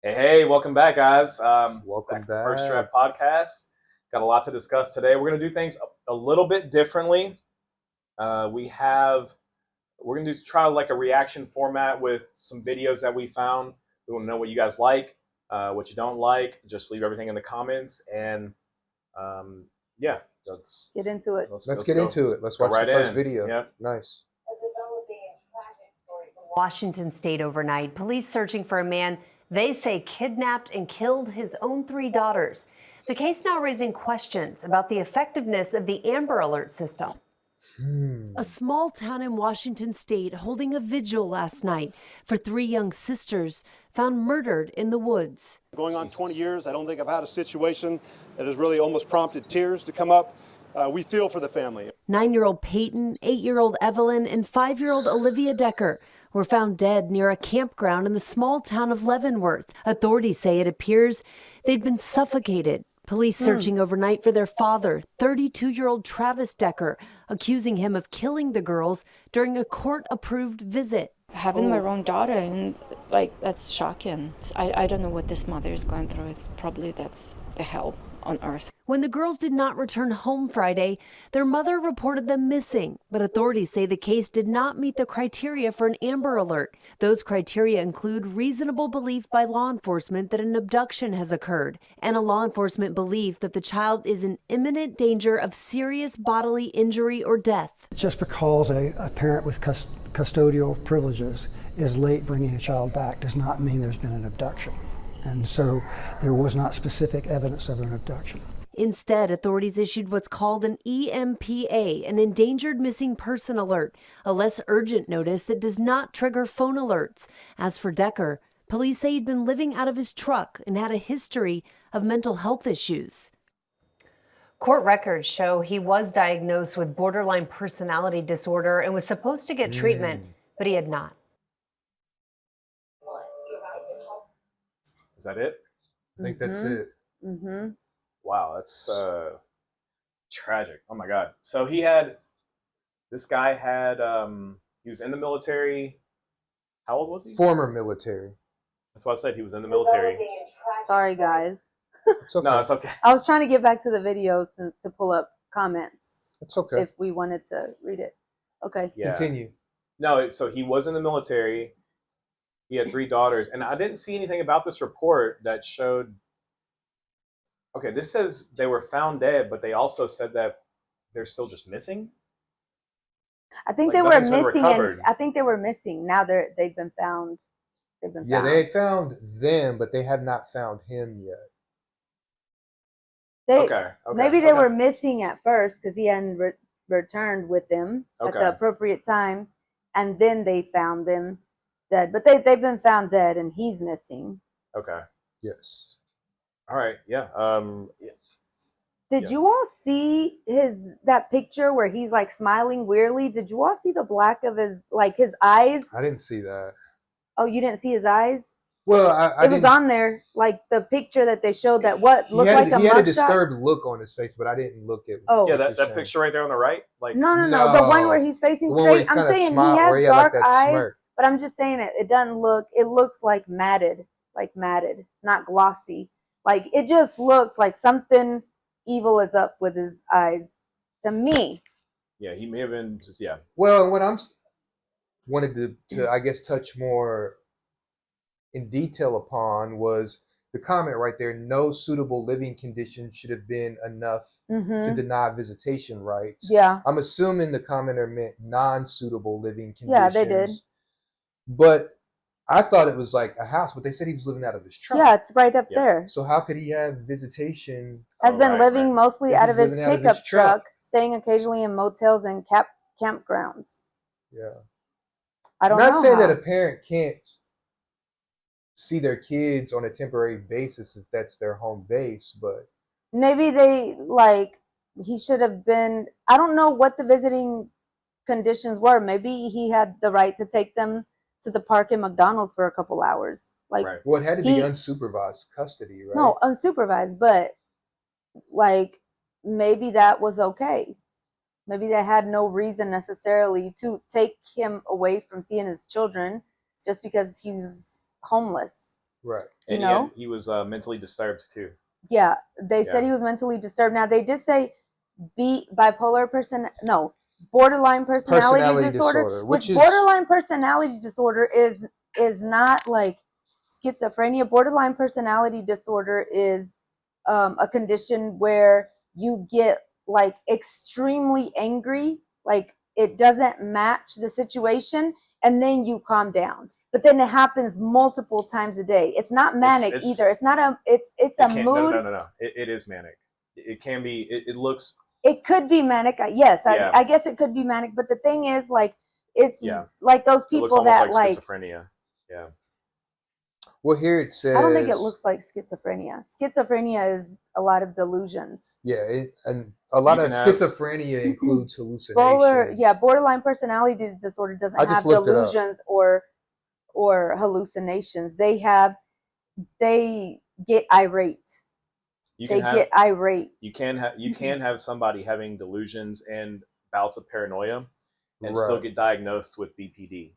Hey, welcome back, guys. Welcome Back to the First back. Trip podcast. Got a lot to discuss today. We're going to do things a little bit differently. We're going to try like a reaction format with some videos that we found. We want to know what you guys like, what you don't like. Just leave everything in the comments, and um, yeah, let's Get into it. Let's get into it. Let's watch right the first in. video. Yep. Nice. Washington State overnight. Police searching for a man they say kidnapped and killed his own 3 daughters. The case now raising questions about the effectiveness of the Amber Alert system. A small town in Washington State holding a vigil last night for 3 young sisters found murdered in the woods. Going on 20 years, I don't think I've had a situation that has really almost prompted tears to come up. We feel for the family. 9-year-old Peyton, 8-year-old Evelyn, and 5-year-old Olivia Decker were found dead near a campground in the small town of Leavenworth. Authorities say it appears they'd been suffocated. Police searching overnight for their father, 32-year-old Travis Decker, accusing him of killing the girls during a court-approved visit. Having my own daughter, and that's shocking. I don't know what this mother is going through. It's probably that's the hell on earth. When the girls did not return home Friday, their mother reported them missing, but authorities say the case did not meet the criteria for an Amber Alert. Those criteria include reasonable belief by law enforcement that an abduction has occurred, and a law enforcement belief that the child is in imminent danger of serious bodily injury or death. Just because a parent with custodial privileges is late bringing a child back does not mean there's been an abduction. And so there was not specific evidence of an abduction. Instead, authorities issued what's called an EMPA, an Endangered Missing Person Alert, a less urgent notice that does not trigger phone alerts. As for Decker, police say he'd been living out of his truck and had a history of mental health issues. Court records show he was diagnosed with borderline personality disorder and was supposed to get treatment, but he had not. Is that it? I think that's it. Mm-hmm. Wow, that's tragic. Oh my God. So he was in the military. How old was he? Former military. That's why I said he was in the military. Sorry, guys. It's okay. No, it's okay. I was trying to get back to the video to pull up comments It's okay. if we wanted to read it. Okay. Yeah. Continue. No, so he was in the military. He had 3 daughters, and I didn't see anything about this report that showed. Okay, this says they were found dead, but they also said that they're still just missing. I think Like, they were nothing's been missing, recovered. and I think they were missing. Now they've been found. They've been Yeah, found. they found them, but they have not found him yet. Okay. Maybe they were missing at first because he hadn't returned with them at Okay. the appropriate time, and then they found them dead. But they've been found dead, and he's missing. Okay. Yes. All right. Yeah. Did you all see that picture where he's like smiling weirdly? Did you all see the black of his eyes? I didn't see that. Oh, you didn't see his eyes? Well, I It was on there, like the picture that they showed that what looked like a he had a mugshot. disturbed look on his face, but I didn't look at. Oh. Yeah, what that you're saying. picture right there on the right. Like No, the No. one where he's facing The one where straight. he's I'm kinda saying smile- he has where he had, like, dark that eyes, smirk. but I'm just saying it doesn't look. It looks like matted, not glossy. Like it just looks like something evil is up with his eyes to me. Yeah, he may have been just Well, and what I'm wanted to I guess touch more in detail upon was the comment right there. No suitable living conditions should have been enough to deny visitation rights. Yeah. I'm assuming the commenter meant non-suitable living conditions. Yeah, they did. But I thought it was like a house, but they said he was living out of his truck. Yeah, it's right up Yeah. there. So how could he have visitation? Has been living right. mostly If out he's of his living out of pickup his truck. truck, staying occasionally in motels and campgrounds. Yeah. I don't I'm not know saying how. that a parent can't see their kids on a temporary basis if that's their home base, but Maybe he should have been. I don't know what the visiting conditions were. Maybe he had the right to take them to the park in McDonald's for a couple hours. Like right. well, it had to be He- unsupervised custody, right? no, unsupervised, but like maybe that was okay. Maybe they had no reason necessarily to take him away from seeing his children just because he was homeless. Right. You And know? he was mentally disturbed too. Yeah, they said Yeah. he was mentally disturbed. Now they did say borderline personality disorder, which is borderline personality disorder is not like schizophrenia. Borderline personality disorder is a condition where you get like extremely angry, like it doesn't match the situation, and then you calm down. But then it happens multiple times a day. It's not manic either. It's not a. It's a mood. No. It is manic. It can be. It looks. It could be manic. Yes, Yeah. I guess it could be manic. But the thing is, like, it's Yeah. like those It looks people almost that like schizophrenia. Yeah. well, here it says. I don't think it looks like schizophrenia. Schizophrenia is a lot of delusions. Yeah, and a lot You of can have- schizophrenia includes hallucinations. Borderline personality disorder doesn't I just have looked it up. delusions or hallucinations. They get irate. You They can have. get irate. You can have somebody having delusions and bouts of paranoia, and still Right. get diagnosed with BPD.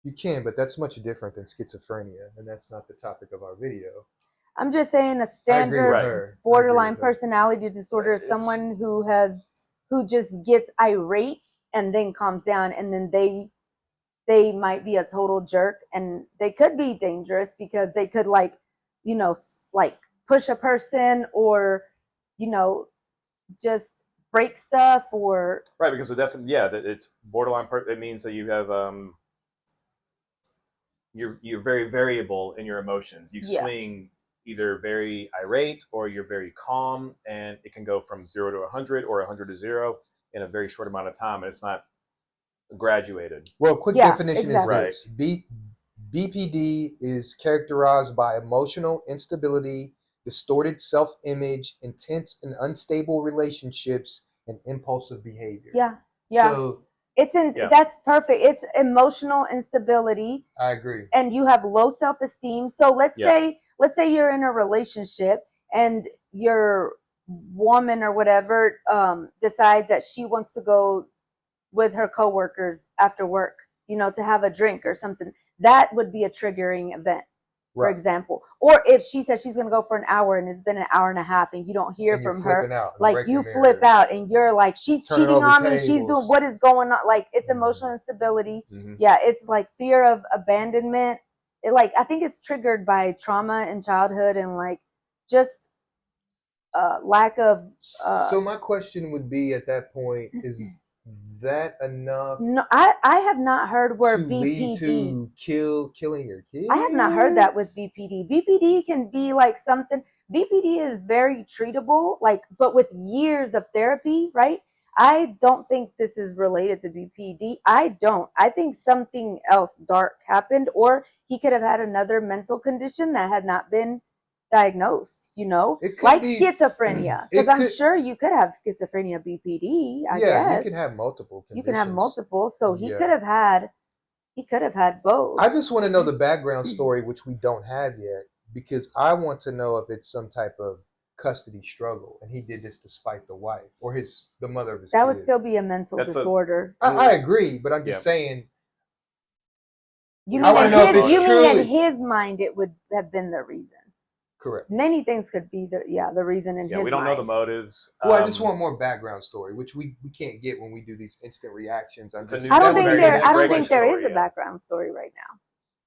You can, but that's much different than schizophrenia, and that's not the topic of our video. I'm just saying a I agree standard with her. borderline I agree with her. personality disorder is It's- someone who just gets irate and then calms down, and then they might be a total jerk, and they could be dangerous because they could like push a person, or just break stuff, or Right, because it's borderline. It means that you have you're very variable in your emotions. You Yeah. swing either very irate or you're very calm, and it can go from 0 to 100 or 100 to 0 in a very short amount of time, and it's not graduated. Well, quick Yeah, definition exactly. is this. BPD is characterized by emotional instability, distorted self-image, intense and unstable relationships, and impulsive behavior. yeah. So That's perfect. It's emotional instability, I agree. and you have low self-esteem. So let's Yeah. say you're in a relationship, and your woman or whatever decides that she wants to go with her coworkers after work, to have a drink or something. That would be a triggering event, for Right. example. Or if she says she's going to go for an hour and it's been an hour and a half and you don't hear And you're from her, flipping out and like breaking you marriage. flip out and you're like, she's Turning cheating over on me, she's doing, tables. what is going on? Like, it's Mhm. emotional instability. Mhm. Yeah, it's like fear of abandonment. I think it's triggered by trauma in childhood, and like just lack of So my question would be at that point, is that enough no, I have not heard where to lead BPD. to killing your kids? I have not heard that with BPD. BPD can be like something. BPD is very treatable, but with years of therapy, right? I don't think this is related to BPD. I don't. I think something else dark happened, or he could have had another mental condition that had not been diagnosed, It could like be- schizophrenia. it Because I'm could- sure you could have schizophrenia, BPD. I Yeah, guess you can have multiple conditions. you can have multiple. So he Yeah. could have had both. I just want to know the background story, which we don't have yet, because I want to know if it's some type of custody struggle, and he did this to spite the wife or the mother of his That kid. would still be a mental disorder. I agree, but I'm just Yeah. saying. You I mean, wanna in know if his, it's you mean in truly- his mind it would have been the reason. Correct. Many things could be the reason in his mind. We don't know the motives. Well, I just want more background story, which we can't get when we do these instant reactions. It's a new- I don't that would think be there. the I don't regular think there is story, a yeah. background story right now.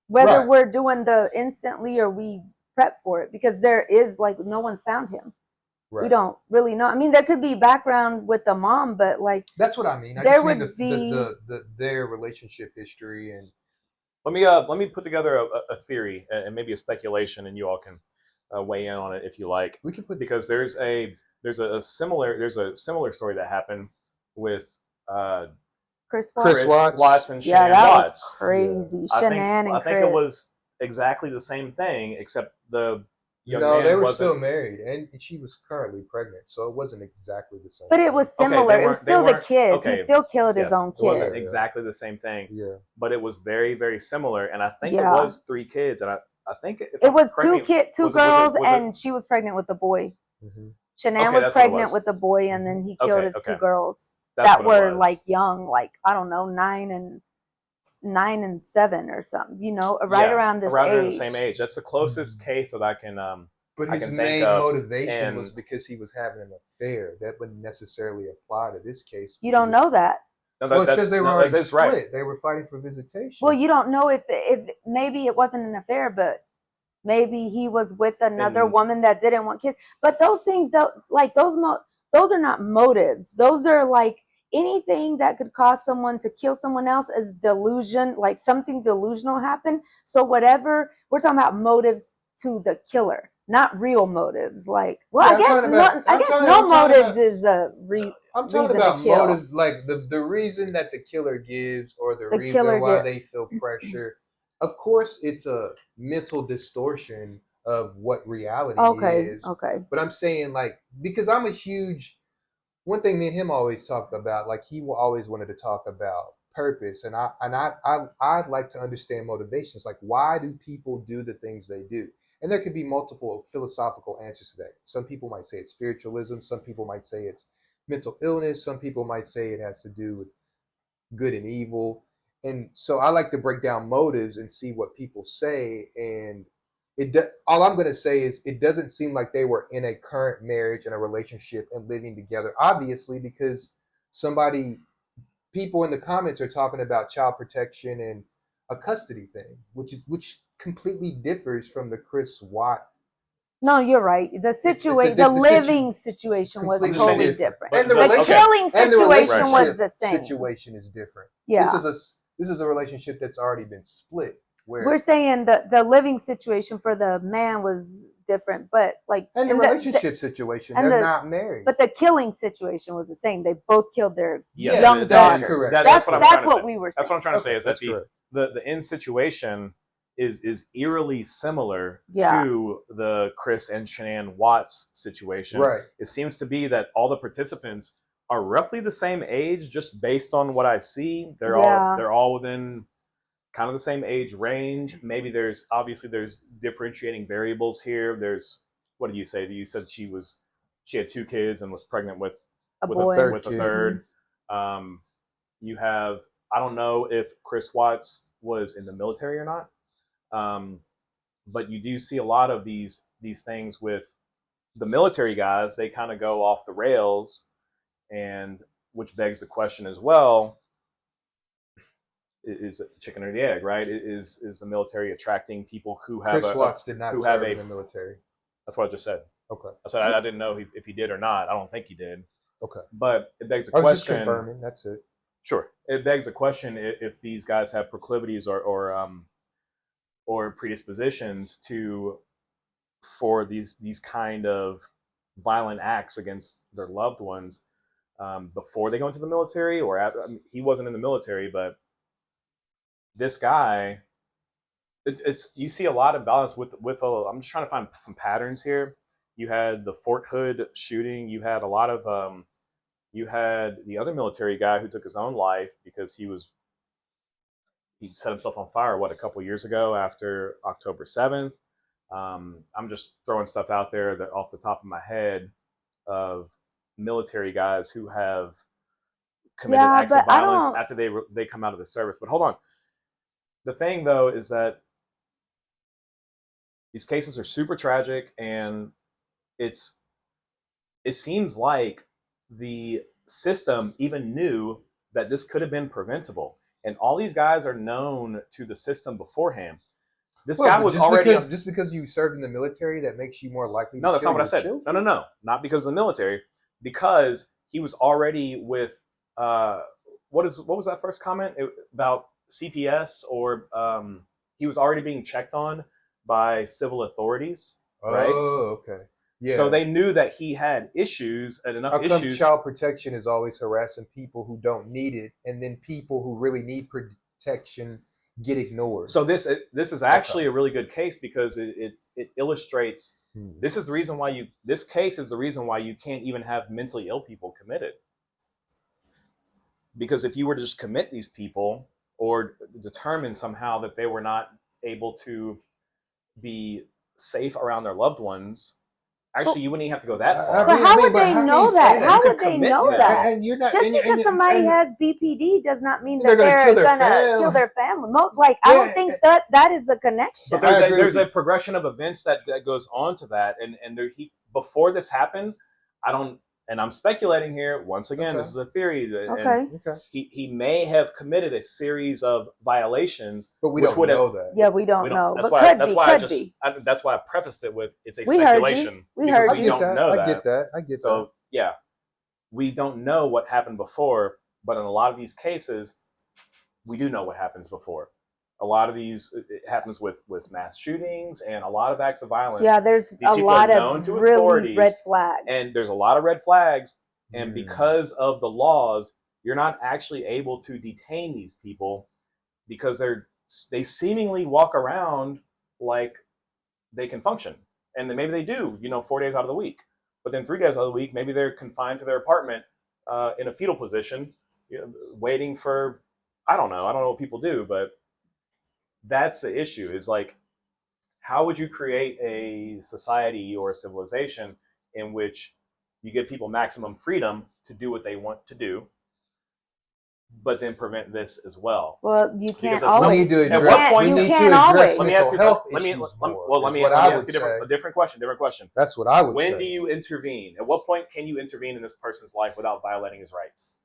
Whether Right. we're doing the instantly or we prep for it, because there is no one's found him. Right. We don't really know. I mean, there could be background with the mom, but That's what I mean. I there just mean would be- their relationship history and. Let me put together a theory and maybe a speculation, and you all can weigh in on it if you like. We can put Because there's a similar story that happened with Chris Chris Watts. Watts. and Yeah, Shanann that was Watts. crazy. I Shanann and think Chris. it was exactly the same thing, except the young No, man they were wasn't. still married, and she was currently pregnant, so it wasn't exactly the same. But it was Okay, similar. they it was weren't- they still the weren't- kid. okay, He still killed his Yes, own it wasn't kid. exactly the same thing, Yeah. but it was very, very similar. And I think Yeah. it was 3 kids, and I think It was two was girls, it- and she was pregnant with a boy. Mm-hmm. Shanann Okay, was that's what it pregnant was. with a boy, and then he Okay, killed his okay. 2 girls That's that what it were was. young, I don't know, 9 and 9 and 7 or something, you know, right around this around age. in the same age. That's the closest case that I can But I his can main think of. motivation And was because he was having an affair. That wouldn't necessarily apply to this case. You don't know that. no, Well, it says they were already that's split. right. They were fighting for visitation. Well, you don't know if maybe it wasn't an affair, but maybe he was with another woman that didn't want kids. But those things, like those are not motives. Those are like anything that could cause someone to kill someone else is delusion, like something delusional happened. So whatever, we're talking about motives to the killer, not real motives. Like, well, Yeah, I guess no motives is a I'm talking reason about to kill. motive, like the reason that the killer gives, or the reason killer why gives. they feel pressure. Of course, it's a mental distortion of what reality is. Okay. But I'm saying, like, because I'm a huge, one thing me and him always talked about, like he always wanted to talk about purpose, and I'd like to understand motivations, like why do people do the things they do? And there could be multiple philosophical answers to that. Some people might say it's spiritualism, some people might say it's mental illness, some people might say it has to do with good and evil. And so I like to break down motives and see what people say. And all I'm going to say is it doesn't seem like they were in a current marriage and a relationship and living together, obviously, because people in the comments are talking about child protection and a custody thing, which completely differs from the Chris Watt. No, you're right. The living situation was completely totally different. different. And the The killing and the situation was relationship the same. situation is different. Yeah. This is a relationship that's already been split. Where We're saying the living situation for the man was different, but like and the relationship situation, they're not married. But the killing situation was the same. They both killed their Yes, young daughters. correct. That's what I'm trying to say. we were saying. That's what I'm trying to say is that That's correct. the end situation is eerily similar Yeah. to the Chris and Shanann Watts situation. Right. It seems to be that all the participants are roughly the same age, just based on what I see. They're all within kind of the same age range. Maybe there's differentiating variables here. There's, what did you say? You said she had 2 kids and was pregnant with A a boy. third. You have, I don't know if Chris Watts was in the military or not. But you do see a lot of these things with the military guys. They kind of go off the rails, and which begs the question as well: is it chicken or the egg? Right? Is the military attracting people who have Chris Watts did not serve in the military? That's what I just said. Okay. I said I didn't know if he did or not. I don't think he did. Okay. But it begs the question. I was question. just confirming. That's it. Sure. It begs the question if these guys have proclivities or predispositions for these kind of violent acts against their loved ones before they go into the military or after. I mean, he wasn't in the military, but this guy, it's you see a lot of violence with I'm just trying to find some patterns here. You had the Fort Hood shooting. You had a lot of you had the other military guy who took his own life because he set himself on fire, a couple of years ago after October 7th. I'm just throwing stuff out there that off the top of my head of military guys who have committed acts of violence after they come out of the service. But hold on. The thing, though, is that these cases are super tragic, and it seems like the system even knew that this could have been preventable. And all these guys are known to the system beforehand. This guy was already just because you served in the military, that makes you more likely. No, that's not what I said. No, not because of the military. Because he was already with what was that first comment about CPS, or he was already being checked on by civil authorities, right? Oh, okay. Yeah. So they knew that he had issues and enough How come issues. Child protection is always harassing people who don't need it, and then people who really need protection get ignored? So this is actually a really good case because it illustrates. This is the reason why this case is the reason why you can't even have mentally ill people committed. Because if you were to just commit these people or determine somehow that they were not able to be safe around their loved ones, Actually, you wouldn't even have to go that I far. But mean- how I mean, would but they how can know you say that? that? How You could would they commit know that. that? And you're not Just and because you- somebody and has BPD does not mean they're that gonna they're kill their gonna family. kill their family. Like I don't Yeah, think that is the connection. But I agree there's with a you. progression of events that goes on to that, and before this happened, I don't, and I'm speculating here once again. Okay. This is a theory, and Okay. Okay, he may have committed a series of violations, but we which don't would have. know that. Yeah, we don't We don't, know, that's but why. could That's be. why Could I just. be. That's why I prefaced it with it's a We heard you. speculation We because heard I we you. get don't that. know I that. get that. I get that. So yeah, we don't know what happened before, but in a lot of these cases, we do know what happens before. A lot of these it happens with mass shootings and a lot of acts of violence. Yeah, there's These a people lot are known of to really authorities, red flags. and there's a lot of red flags. And Mm. because of the laws, you're not actually able to detain these people because they seemingly walk around like they can function, and then maybe they do, 4 days out of the week, but then 3 days out of the week, maybe they're confined to their apartment in a fetal position, waiting for, I don't know what people do, but that's the issue. Is like, how would you create a society or a civilization in which you give people maximum freedom to do what they want to do, but then prevent this as well? Well, you can't at some- We always. need to At address. what point- we you need to can't address always. Let me ask mental you. health Let me issues let, more, well. Let is me what let I me ask would you say. a different question. Different question. That's what I would say. When do you intervene? At what point can you intervene in this person's life without violating his rights?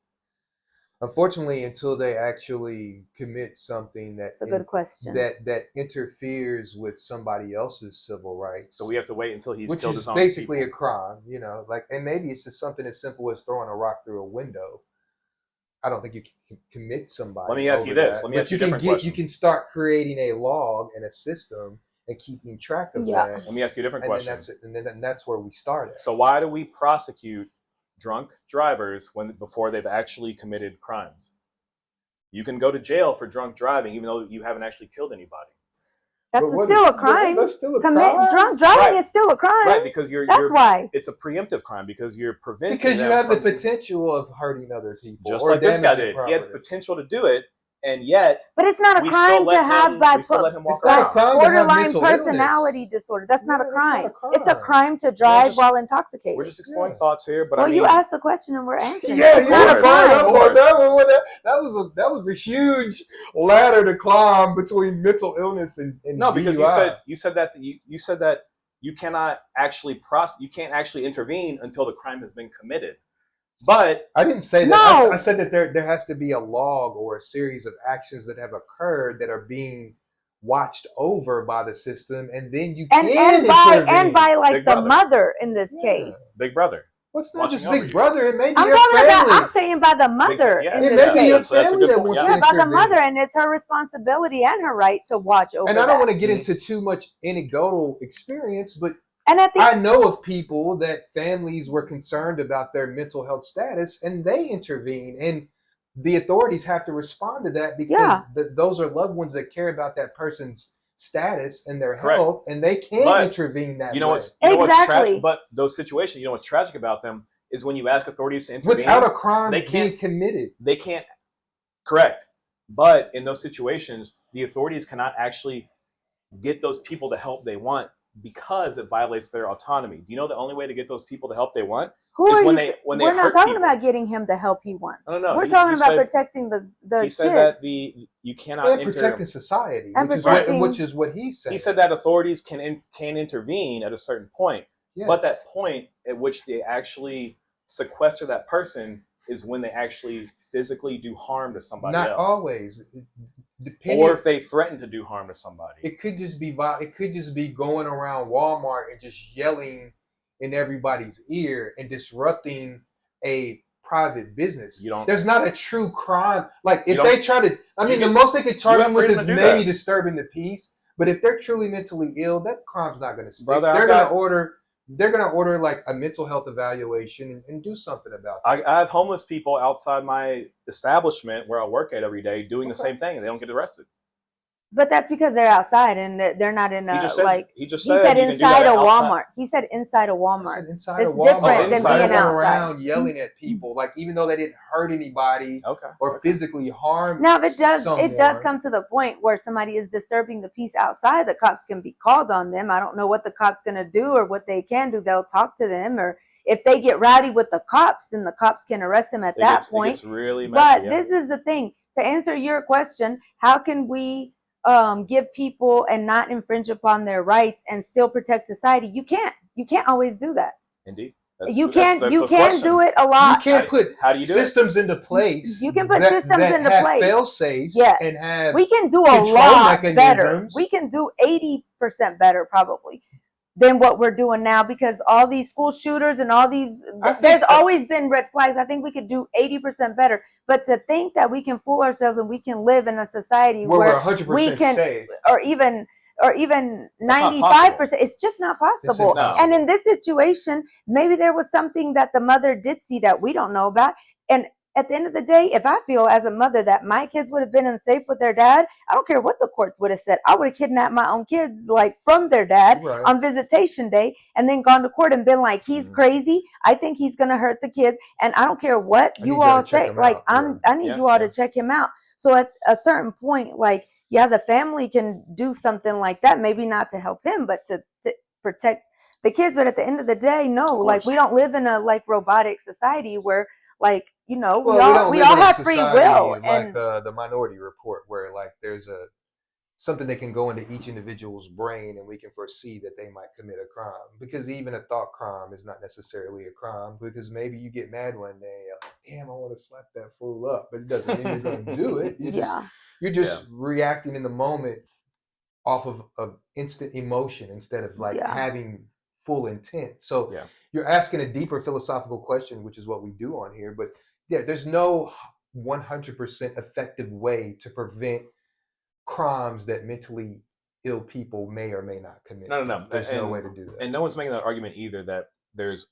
Unfortunately, until they actually commit something That's a good question. that interferes with somebody else's civil rights. So we have to wait until he's which killed is his own basically people. a crime, and maybe it's just something as simple as throwing a rock through a window. I don't think you can commit somebody. Let me ask you over this. that. Let me But ask you a can different question. You can start creating a log and a system and keeping track of Yeah. that. Let me ask you a different And question. then that's where we start at. So why do we prosecute drunk drivers before they've actually committed crimes? You can go to jail for drunk driving even though you haven't actually killed anybody. That's But what still is- a crime. That's still a Commit crime. drunk driving Right. is still a crime. Right, because That's why. it's a preemptive crime because you're preventing Because you them have the from- potential of hurting other people. just or like this guy damaging did. He had the property. potential to do it, and yet But it's not a we still crime let to have him walk It's not a around. crime to have borderline mental personality illness. disorder. That's not a Yeah, that's not crime. a crime. It's a crime to drive just- while intoxicated. We're just exploring Yeah. thoughts here, but well, I mean, you asked the question and we're answering. Yeah, it's you not were a fired up crime. on that one. That was a huge ladder to climb between mental illness and no, because DUI. you said that you cannot actually you can't actually intervene until the crime has been committed. But I didn't say that. No. I said that there has to be a log or a series of actions that have occurred that are being watched over by the system, and then you can intervene. by like Big the brother. mother in this Yeah. case. Big brother, Well, it's not watching just over Big you. Brother. It may be I'm your talking family. about. I'm saying by the mother yeah, in It this may case. be your That's a family good that point. wants Yeah. to Yeah, by the intervene. mother, and it's her responsibility and her right to watch over. And I don't that. want to get into too much anecdotal experience, but And at the I know of people that families were concerned about their mental health status and they intervene, and the authorities have to respond to that because Yeah. those are loved ones that care about that person's status and their Correct. health, and they can But intervene that you know way. what's Exactly. tragic? But those situations, what's tragic about them is when you ask authorities to intervene without a crime they being can't- committed. they can't. Correct. But in those situations, the authorities cannot actually get those people the help they want because it violates their autonomy. Do you know the only way to get those people the help they want who is are when you? they We're not hurt talking people. about getting him the help he wants. No. We're He talking about said- protecting the He kids. said that you cannot And enter. protecting society, And which protecting- is what he's saying. He said that authorities can intervene at a certain point, Yes. but that point at which they actually sequester that person is when they actually physically do harm to somebody not else, always. Depending, or if they threaten to do harm to somebody. it could just be going around Walmart and just yelling in everybody's ear and disrupting a private business. You don't- There's not a true crime. Like You if don't- they try to, You the get- most they could charge you them have with freedom is to do maybe that. disturbing the peace. But if they're truly mentally ill, that crime's not going to stick. Brother, They're going to order like a mental health evaluation and do something about that. I have homeless people outside my establishment where I work at every day doing the Okay. same thing, and they don't get arrested. But that's because they're outside and they're not in He a just said, like. he just He said, said you can do inside that a outside. Walmart. He said inside a I Walmart. said inside It's a Walmart. different than Somebody being going outside. around yelling at people, like even though they didn't hurt anybody Okay. or physically harm Now, if it does someone. come to the point where somebody is disturbing the peace outside, the cops can be called on them. I don't know what the cops gonna do or what they can do. They'll talk to them, or if they get rowdy with the cops, then the cops can arrest them at that point. It gets really messy. But this is the thing. To answer your question, how can we give people and not infringe upon their rights and still protect society? You can't. You can't always do that. Indeed. You can do it a lot. You can't put how do you do systems into place. You can put that, systems that into have place. fail safes Yes. and have We can do a control lot better. mechanisms. We can do 80% better probably than what we're doing now, because all these school shooters and all these, there's always been red flags. I think we could do 80% better. But to think that we can fool ourselves and we can live in a society where where we're 100% we can, safe. or even 95%, it's just not possible. impossible. And in this situation, maybe there was something that the mother did see that we don't know about. And at the end of the day, if I feel as a mother that my kids would have been unsafe with their dad, I don't care what the courts would have said. I would have kidnapped my own kids, like from their dad on visitation day, and then gone to court and been like, he's crazy. I think he's going to hurt the kids. And I don't care what you all say. Like, I need you all to check him out. So at a certain point, like, yeah, the family can do something like that, maybe not to help him, but to protect the kids. But at the end of the day, no, like, we don't live in a like robotic society where, like, you know, we all have free will. Like and the Minority Report, where like there's something that can go into each individual's brain, and we can foresee that they might commit a crime. Because even a thought crime is not necessarily a crime, because maybe you get mad one day, like, damn, I want to slap that fool up, but it doesn't mean you're going to do it. You're just reacting in the moment off of instant emotion instead of like having full intent. So you're asking a deeper philosophical question, which is what we do on here. But yeah, there's no 100% effective way to prevent crimes that mentally ill people may or may not commit. No. There's no way to do that. And no one's making that argument either, that there's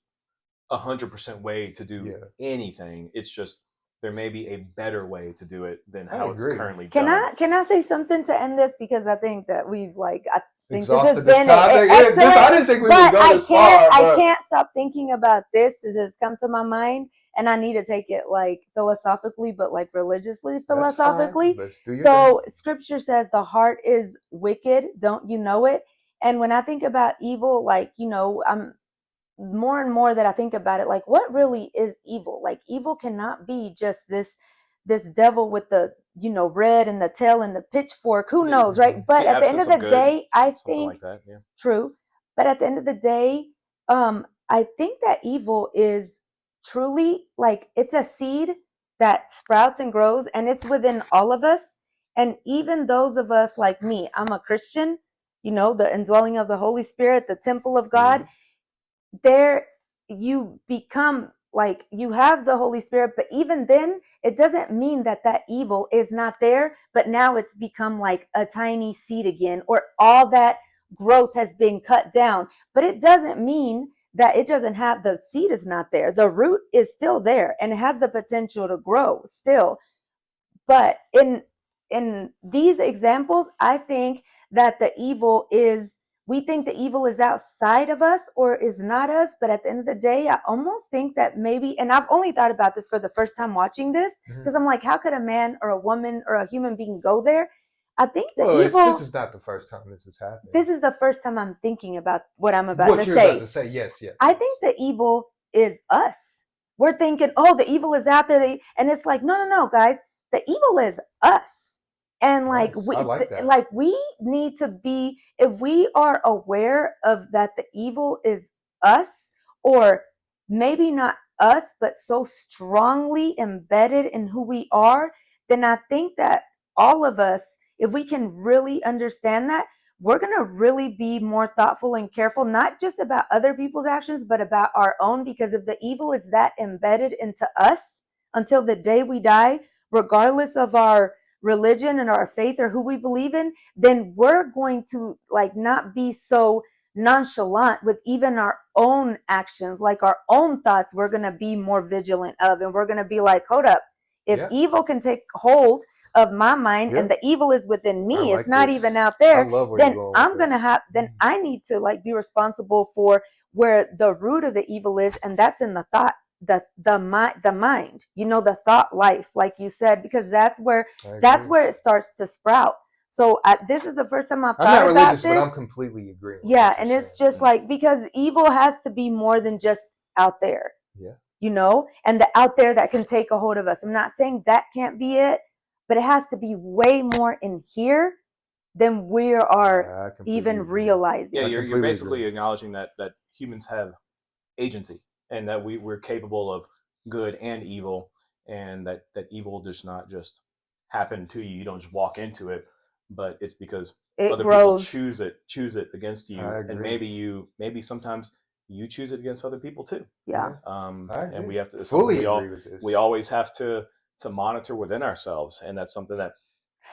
100% way to do anything. It's just there may be a better way to do it than how it's currently done. Can I say something to end this? Because I think that we've I think exhausted this has been excellent. I didn't think we would go this far. I can't stop thinking about this. This has come to my mind, and I need to take it like philosophically, but like religiously philosophically. So Scripture says the heart is wicked. Don't you know it? And when I think about evil, like, you know, I'm more and more that I think about it, like, what really is evil? Like, evil cannot be just this devil with the, you know, red and the tail and the pitchfork. Who knows, right? But at the end of the day, I think like that, true. But at the end of the day, I think that evil is truly like, it's a seed that sprouts and grows, and it's within all of us. And even those of us like me, I'm a Christian, you know, the indwelling of the Holy Spirit, the temple of God. There you become like, you have the Holy Spirit, but even then it doesn't mean that evil is not there, but now it's become like a tiny seed again, or all that growth has been cut down. But it doesn't mean that it doesn't have, the seed is not there. The root is still there and it has the potential to grow still. But in these examples, I think that we think the evil is outside of us or is not us. But at the end of the day, I almost think that maybe, and I've only thought about this for the first time watching this, because I'm like, how could a man or a woman or a human being go there? I think this is not the first time this has happened. This is the first time I'm thinking about what I'm about to say. What you're about to say, yes. I think the evil is us. We're thinking, oh, the evil is out there. And it's like, no, guys, the evil is us. And like, we need to be, if we are aware of that the evil is us, or maybe not us, but so strongly embedded in who we are, then I think that all of us, if we can really understand that, we're going to really be more thoughtful and careful, not just about other people's actions, but about our own. Because if the evil is that embedded into us until the day we die, regardless of our religion and our faith or who we believe in, then we're going to like not be so nonchalant with even our own actions, like our own thoughts. We're going to be more vigilant of, and we're going to be like, hold up, if evil can take hold of my mind Yeah. and the evil is within me, I it's like not this. even out there, I love where then you're going with I'm gonna this. have, then I need to like be responsible for where the root of the evil is, and that's in the thought, the mind, you know, the thought life, like you said, because that's where it starts to sprout. So this is the first time I've I'm thought not about religious, this. but I'm completely agreeing. With Yeah, what and you're it's saying. just like, because evil has to be more than just out there. Yeah. You know, and the out there that can take a hold of us. I'm not saying that can't be it, but it has to be way more in here than we are even realizing. Yeah, I you're completely basically agree. acknowledging that humans have agency, and that we're capable of good and evil, and that evil does not just happen to you. You don't just walk into it, but it's because It other grows. people choose it against you, I and agree. maybe sometimes you choose it against other people too. Yeah. I agree. And we have to fully agree with this. we always have to monitor within ourselves, and that's something that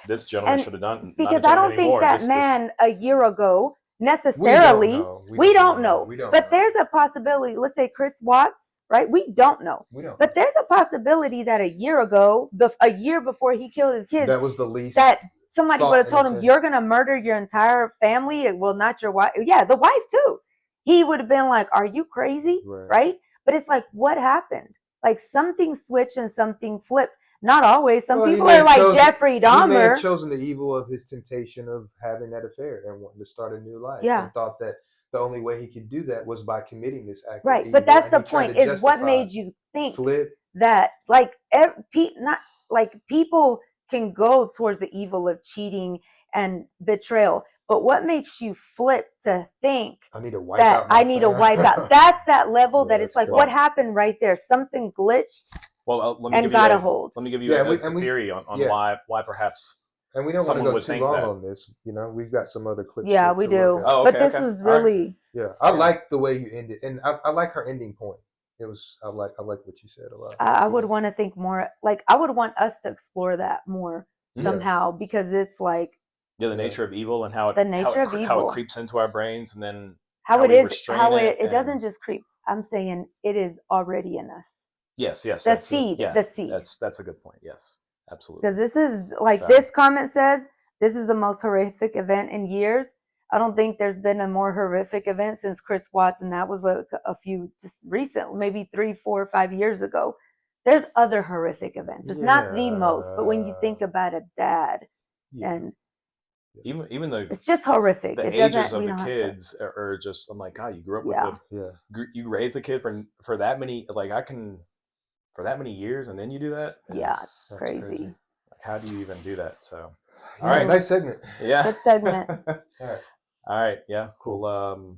this gentleman should have done. Not a Because I don't gentleman think anymore. that This- man a year ago necessarily, we don't know. But there's a possibility, let's say Chris Watts, right? We don't know. We don't. But there's a possibility that a year ago, a year before he killed his kids, That was the least. that somebody thought would have in told his him, head. you're going to murder your entire family. Well, not your wife. Yeah, the wife too. He would have been like, are you crazy? Right? But it's like, what happened? Like something switched and something flipped. Not always. Some people are like Jeffrey Dahmer. He may have chosen the evil of his temptation of having that affair and wanting to start a new life. Yeah. And thought that the only way he could do that was by committing this act. Right. But that's the point, is what made you think that, like, not like people can go towards the evil of cheating and betrayal. But what makes you flip to think I need to wipe that out I need to wipe out? That's that level that it's like, crazy. what happened right there? Something glitched. Well, let me and give got you a hold. Let me give you a theory on why perhaps. And we don't want to someone go would too think long that. on this. You know, we've got some other clips. Yeah, we do. Oh, but okay, this was really. Yeah, I like the way you ended, and I like her ending point. It was I like what you said a lot. I would want to think more. Like I would want us to explore that more somehow, because it's like. Yeah, the nature of evil and how it creeps into our brains, and then how we it is, restrain how it. It doesn't just creep. I'm saying it is already in us. Yes. The seed. That's a good point. Yes, absolutely. Because this is like this comment says, this is the most horrific event in years. I don't think there's been a more horrific event since Chris Watts, and that was a few just recent, maybe 3, 4, 5 years ago. There's other horrific events. It's not the most, but when you think about a dad, and even though it's just horrific. The ages of the kids are just. I'm like, God, you grew up with you raised a kid for that many. Like for that many years, and then you do that. Yeah, it's crazy. Like, how do you even do that? So, all right, nice segment. Yeah, good segment. All right, yeah, cool.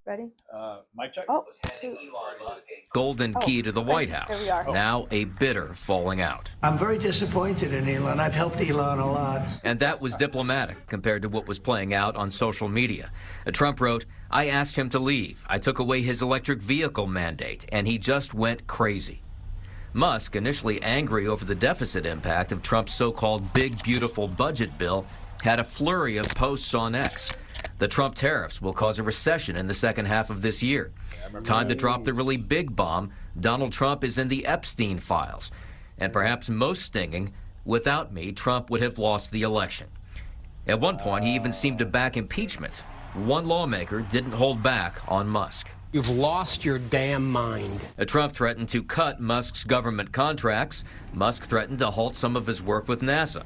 Ready? Mic check. Oh, golden key to the White House. Here we are. Now a bitter falling out. I'm very disappointed in Elon. I've helped Elon a lot. And that was diplomatic compared to what was playing out on social media. Trump wrote, I asked him to leave. I took away his electric vehicle mandate, and he just went crazy. Musk, initially angry over the deficit impact of Trump's so-called big, beautiful budget bill, had a flurry of posts on X. The Trump tariffs will cause a recession in the second half of this year. Time to drop the really big bomb. Donald Trump is in the Epstein files. And perhaps most stinging, without me, Trump would have lost the election. At one point, he even seemed to back impeachment. One lawmaker didn't hold back on Musk. You've lost your damn mind. Trump threatened to cut Musk's government contracts. Musk threatened to halt some of his work with NASA.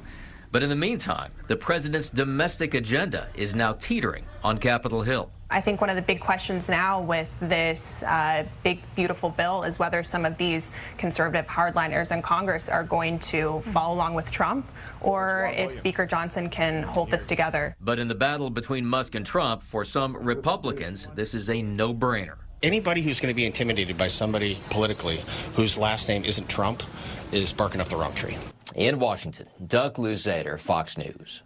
But in the meantime, the president's domestic agenda is now teetering on Capitol Hill. I think one of the big questions now with this big, beautiful bill is whether some of these conservative hardliners in Congress are going to follow along with Trump, or if Speaker Johnson can hold this together. But in the battle between Musk and Trump, for some Republicans, this is a no-brainer. Anybody who's going to be intimidated by somebody politically whose last name isn't Trump is barking up the wrong tree. In Washington, Doug Luzader, Fox News.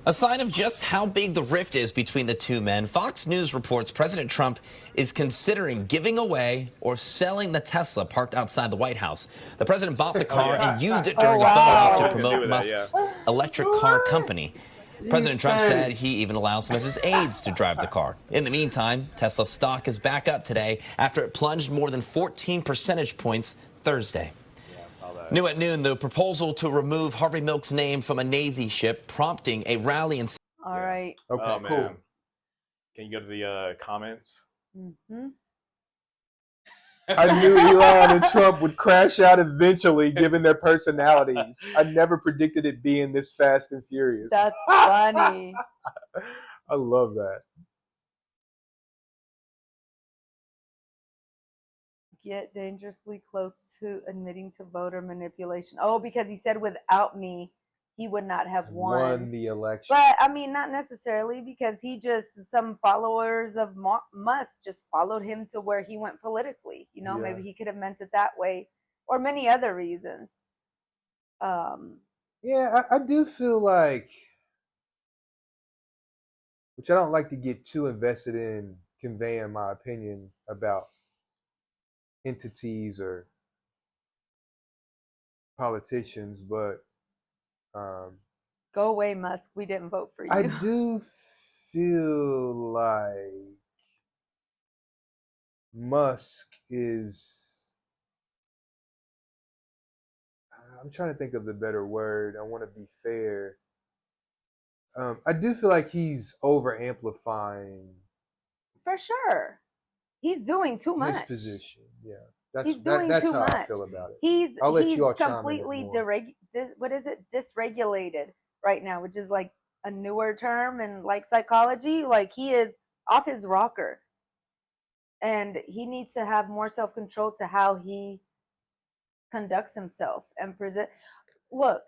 A sign of just how big the rift is between the two men, Fox News reports President Trump is considering giving away or selling the Tesla parked outside the White House. The president bought the car and used it during a photo op to promote Musk's electric car company. President Trump said he even allows some of his aides to drive the car. In the meantime, Tesla stock is back up today after it plunged more than 14 percentage points Thursday. Yeah, I saw that. New at noon, the proposal to remove Harvey Milk's name from a Navy ship, prompting a rally in. All right. Okay, Oh, cool. man. Can you go to the comments? Mm-hmm. I knew Elon and Trump would crash out eventually, given their personalities. I never predicted it being this fast and furious. That's funny. I love that. Get dangerously close to admitting to voter manipulation. Oh, because he said without me, he would not have won. The election. But I mean, not necessarily, because some followers of Musk just followed him to where he went politically. You know, maybe he could have meant it that way, or many other reasons. Yeah, I do feel like, which I don't like to get too invested in conveying my opinion about entities or politicians, but go away, Musk. We didn't vote for you. I do feel like Musk is, I'm trying to think of the better word. I want to be fair. I do feel like he's over amplifying. For sure. He's doing too much. His position, yeah. That's too how much. I feel about it. He's you all chime in completely more. dysregulated right now, which is like a newer term in like psychology. Like he is off his rocker, and he needs to have more self-control to how he conducts himself and present. Look,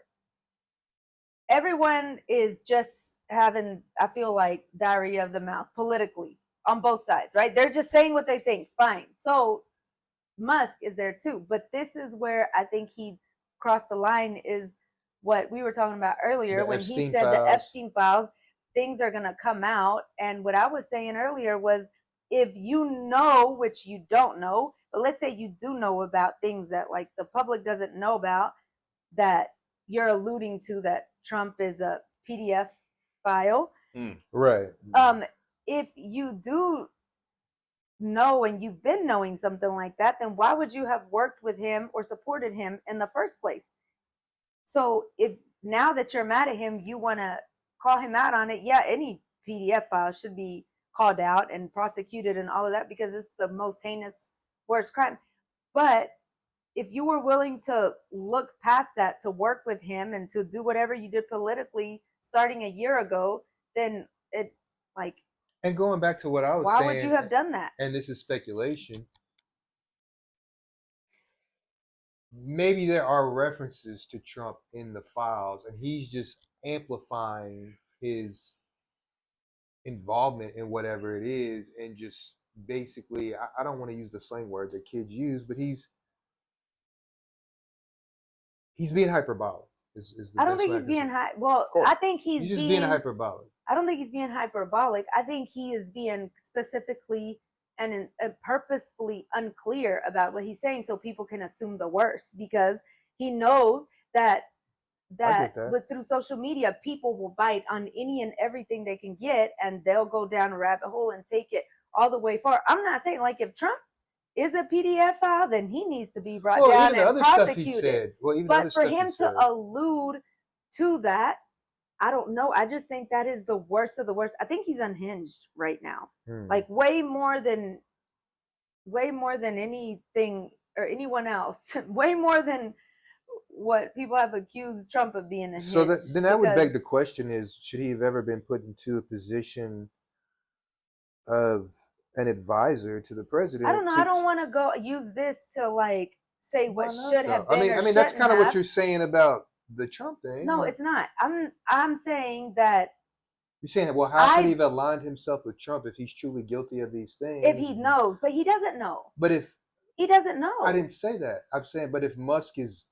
everyone is just having, I feel like, diarrhea of the mouth politically on both sides, right? They're just saying what they think. Fine. So Musk is there too, but this is where I think he crossed the line, is what we were talking about earlier when he said the Epstein files, things are going to come out. And what I was saying earlier was, if you know, which you don't know, but let's say you do know about things that like the public doesn't know about, that you're alluding to, that Trump is a PDF file. Right. If you do know, and you've been knowing something like that, then why would you have worked with him or supported him in the first place? So if now that you're mad at him, you want to call him out on it, yeah, any PDF file should be called out and prosecuted and all of that, because it's the most heinous, worst crime. But if you were willing to look past that, to work with him and to do whatever you did politically starting a year ago, then it, like, and going back to what I was why saying, would you have done that? And this is speculation. Maybe there are references to Trump in the files, and he's just amplifying his involvement in whatever it is, and just basically, I don't want to use the slang word that kids use, but he's being hyperbolic. I don't think he's being I think he's just being hyperbolic. I don't think he's being hyperbolic. I think he is being specifically and purposefully unclear about what he's saying, so people can assume the worst, because he knows that through social media, people will bite on any and everything they can get, and they'll go down a rabbit hole and take it all the way far. I'm not saying, like, if Trump is a PDF file, then he needs to be brought down and prosecuted. But for him to allude to that, I don't know. I just think that is the worst of the worst. I think he's unhinged right now, like way more than anything or anyone else, way more than what people have accused Trump of being unhinged. So then that would beg the question: is should he have ever been put into a position of an advisor to the president? I don't know. I don't want to go use this to like say what should have been. I mean that's kind of what you're saying about the Trump thing. No, it's not. I'm saying that you're saying that. Well, how could he have aligned himself with Trump if he's truly guilty of these things? If he knows, but he doesn't know. But if he doesn't know, I didn't say that. I'm saying, but if Musk is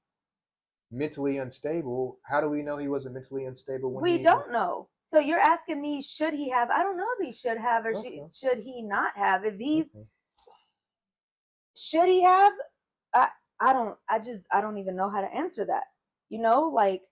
mentally unstable, how do we know he wasn't mentally unstable when we don't know? So you're asking me, should he have? I don't know if he should have, or should he not have. If he's should he have? I don't even know how to answer that. You know, like,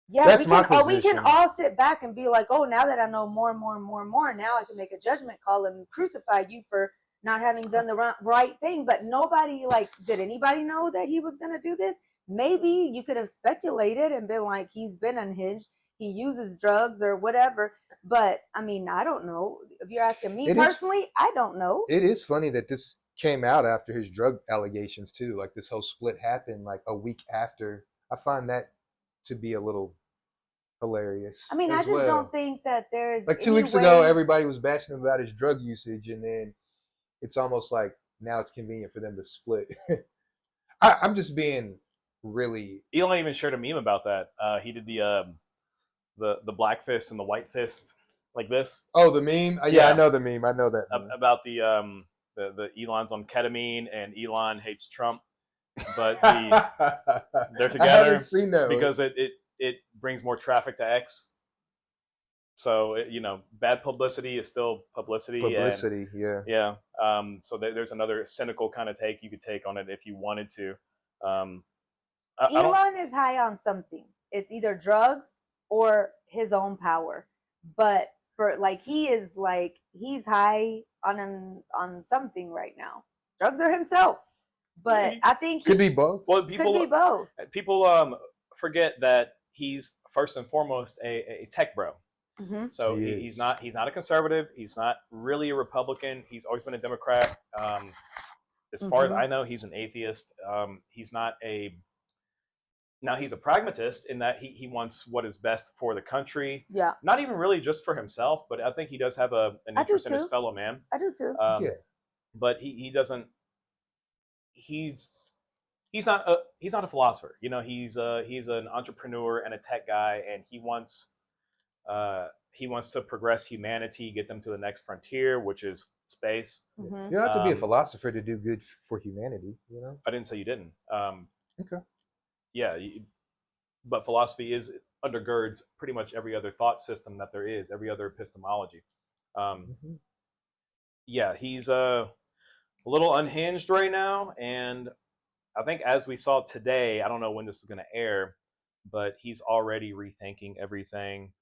yeah, that's we can all sit back and be like, oh, now that I know more, now I can make a judgment call and crucify you for not having done the right thing. But nobody, like, did anybody know that he was going to do this? Maybe you could have speculated and been like, he's been unhinged, he uses drugs or whatever. But I mean, I don't know. If you're asking me personally, I don't know. It is funny that this came out after his drug allegations too. Like this whole split happened like a week after. I find that to be a little hilarious. I mean, I just don't think that there's like 2 weeks ago, everybody was bashing him about his drug usage, and then it's almost like now it's convenient for them to split. I'm just being really. Elon even shared a meme about that. He did the black fist and the white fist like this. Oh, the meme? Yeah, I know the meme. I know that meme. About the Elon's on ketamine and Elon hates Trump, but they're together. I haven't seen that because it brings more traffic to X. So bad publicity is still publicity. Publicity, and, yeah. So there's another cynical kind of take you could take on it if you wanted to. Elon is high on something. It's either drugs or his own power. But for he's high on something right now. Drugs or himself. But I think could be both. Well, could be both. People forget that he's first and foremost a tech bro. Mm-hmm. So he's not a conservative. He's not really a Republican. He's always been a Democrat. As far as I know, he's an atheist. He's not a. Now he's a pragmatist in that he wants what is best for the country. Yeah. Not even really just for himself, but I think he does have an interest in his fellow man. I do too. But he doesn't. He's not a philosopher. He's an entrepreneur and a tech guy, and he wants to progress humanity, get them to the next frontier, which is space. Mm-hmm. You don't have to be a philosopher to do good for humanity. I didn't say you didn't. Okay. Yeah, but philosophy undergirds pretty much every other thought system that there is, every other epistemology. Yeah, he's a little unhinged right now, and I think as we saw today, I don't know when this is going to air, but he's already rethinking everything.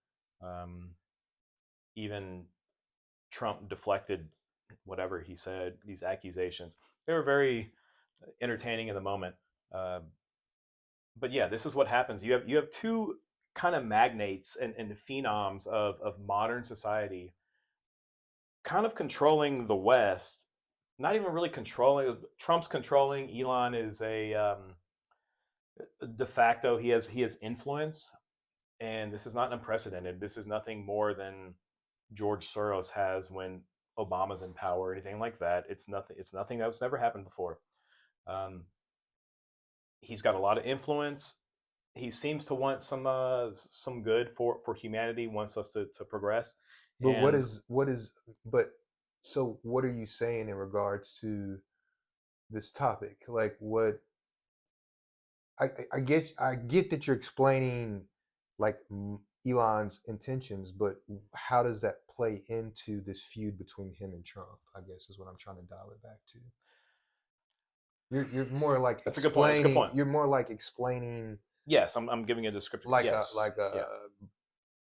Even Trump deflected whatever he said, these accusations. They were very entertaining in the moment. But yeah, this is what happens. You have two kind of magnates and phenoms of modern society kind of controlling the West. Not even really controlling. Trump's controlling. Elon is a de facto. He has influence, and this is not unprecedented. This is nothing more than George Soros has when Obama's in power or anything like that. It's nothing that's never happened before. He's got a lot of influence. He seems to want some good for humanity. Wants us to progress. But so what are you saying in regards to this topic? Like what? I get that you're explaining like Elon's intentions, but how does that play into this feud between him and Trump? I guess is what I'm trying to dial it back to. You're more like that's a good point. That's a good point. You're more like explaining. Yes, I'm giving a description. Like yes. a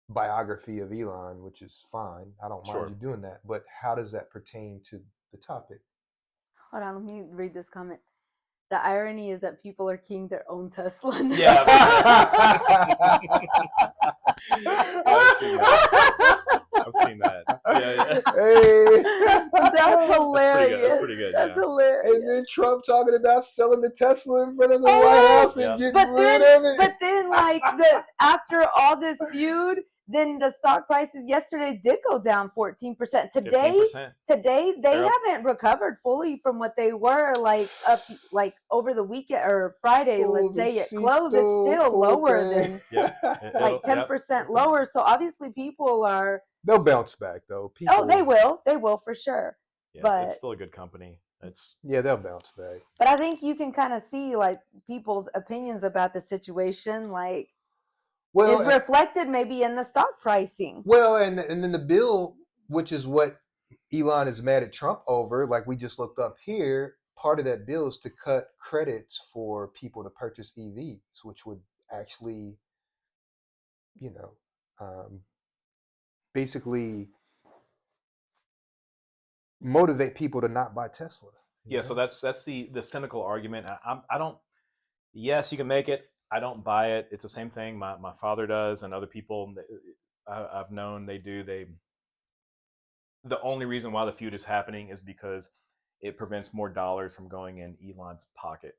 biography of Elon, which is fine. I don't mind you doing that. But how does that pertain to the topic? Hold on, let me read this comment. The irony is that people are keying their own Tesla now. Yeah. I've seen that. Yeah. Hey. That's hilarious. That's pretty good. That's hilarious. And then Trump talking about selling the Tesla in front of the White House and getting rid of it. But then, after all this feud, then the stock prices yesterday did go down 14%. Today, 15%. They haven't recovered fully from what they were over the weekend or Friday. Let's say it closed. It's still lower than 10% lower. So obviously, people are. They'll bounce back though. They will. They will for sure. Yeah, but it's still a good company. They'll bounce back. But I think you can kind of see people's opinions about the situation, is reflected maybe in the stock pricing. Well, and then the bill, which is what Elon is mad at Trump over, like we just looked up here, part of that bill is to cut credits for people to purchase EVs, which would actually, basically motivate people to not buy Tesla. Yeah, so that's the cynical argument. I don't. Yes, you can make it. I don't buy it. It's the same thing my father does, and other people I've known they do. The only reason why the feud is happening is because it prevents more dollars from going in Elon's pocket.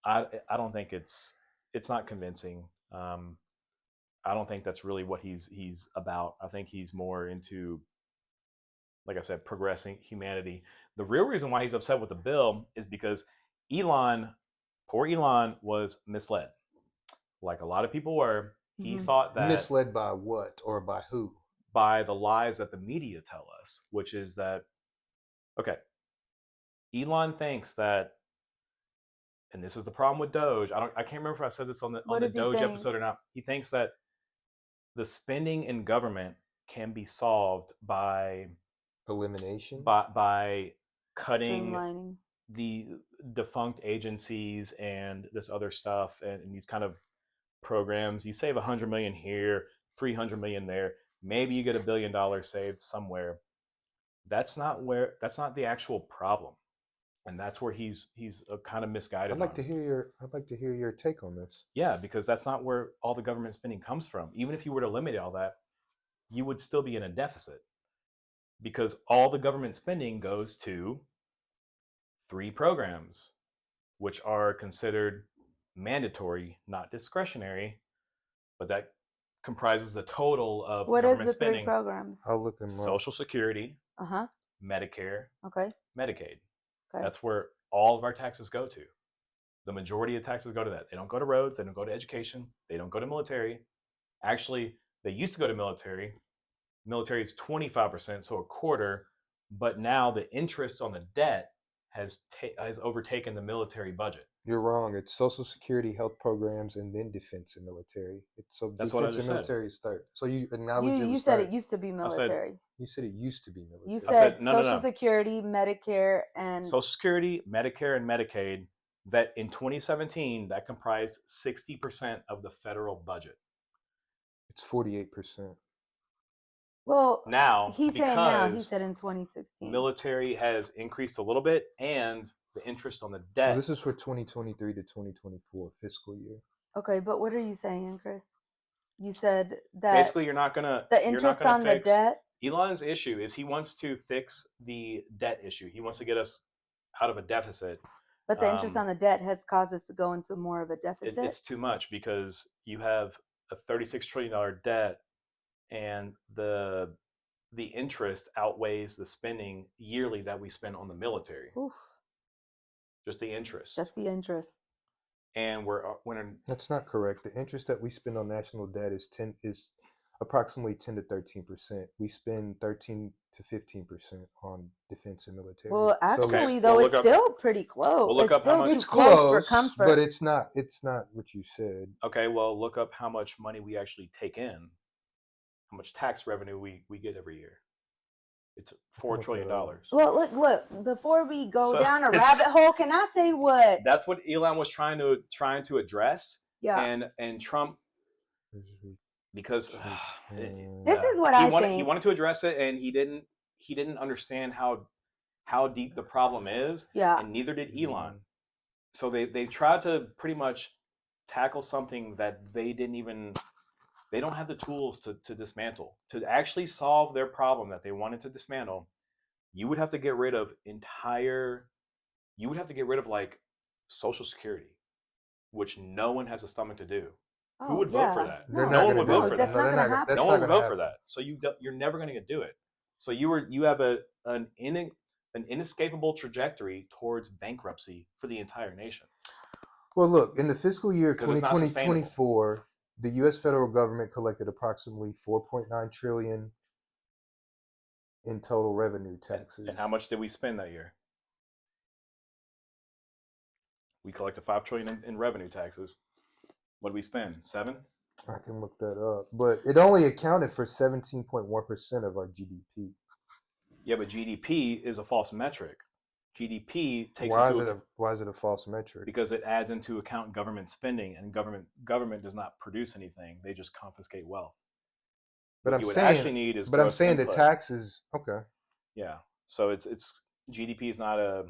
I don't think it's not convincing. I don't think that's really what he's about. I think he's more into, like I said, progressing humanity. The real reason why he's upset with the bill is because poor Elon, was misled. Like a lot of people were. He thought that misled by what or by who? By the lies that the media tell us, which is that, okay, Elon thinks that, and this is the problem with Doge. I can't remember if I said this on the Doge episode or not. He thinks that the spending in government can be solved by elimination, by cutting streamlining the defunct agencies and this other stuff and these kind of programs. You save $100 million here, $300 million there. Maybe you get $1 billion saved somewhere. That's not the actual problem, and that's where he's kind of misguided. I'd like to hear your take on this. Yeah, because that's not where all the government spending comes from. Even if you were to eliminate all that, you would still be in a deficit, because all the government spending goes to 3 programs, which are considered mandatory, not discretionary, but that comprises the total of what government is the 3 spending. programs? I'll look at Social Security, Medicare, okay, Medicaid. okay. That's where all of our taxes go to. The majority of taxes go to that. They don't go to roads. They don't go to education. They don't go to military. Actually, they used to go to military. Military is 25%, so a quarter. But now the interest on the debt has overtaken the military budget. You're wrong. It's Social Security, health programs, and then defense and military. That's what I just said. Military is third. So you acknowledge you said it used to be military. You said it used to be military. You said no, Social Security, Medicare, and Social Security, Medicare, and Medicaid. That in 2017 that comprised 60% of the federal budget. It's 48%. Well, now he's saying now. He said in 2016. Military has increased a little bit, and the interest on the debt. Well, this is for 2023 to 2024 fiscal year. Okay, but what are you saying, Chris? You said that basically you're not gonna the interest on the debt. Elon's issue is he wants to fix the debt issue. He wants to get us out of a deficit. But the interest on the debt has caused us to go into more of a deficit. It's too much because you have a $36 trillion debt, and the interest outweighs the spending yearly that we spend on the military. Oof. Just the interest. Just the interest. And that's not correct. The interest that we spend on national debt is approximately 10 to 13%. We spend 13 to 15% on defense and military. Well, actually, it's still pretty close. We'll look up how much. It's close for comfort, but it's not what you said. Okay, well, look up how much money we actually take in, how much tax revenue we get every year. It's $4 trillion. Well, look. Before we go down a rabbit hole, can I say what? That's what Elon was trying to address. Yeah. And Trump, because this is what I think. He wanted to address it, and he didn't understand how deep the problem is. Yeah. And neither did Elon. So they tried to pretty much tackle something that they don't have the tools to dismantle. To actually solve their problem that they wanted to dismantle, you would have to get rid of like Social Security, which no one has a stomach to do. Who would vote for that? No one would vote for that. No one would vote for that. So you're never going to do it. So you have an inescapable trajectory towards bankruptcy for the entire nation. Well, look, in the fiscal year 2020-24, the U.S. federal government collected approximately $4.9 trillion in total revenue taxes. And how much did we spend that year? We collected $5 trillion in revenue taxes. What did we spend? 7? I can look that up, but it only accounted for 17.1% of our GDP. Yeah, but GDP is a false metric. GDP takes why is it a false metric? Because it adds into account government spending, and government does not produce anything. They just confiscate wealth. But what you would actually need is I'm saying input. the taxes. Okay. Yeah. So it's GDP is not a.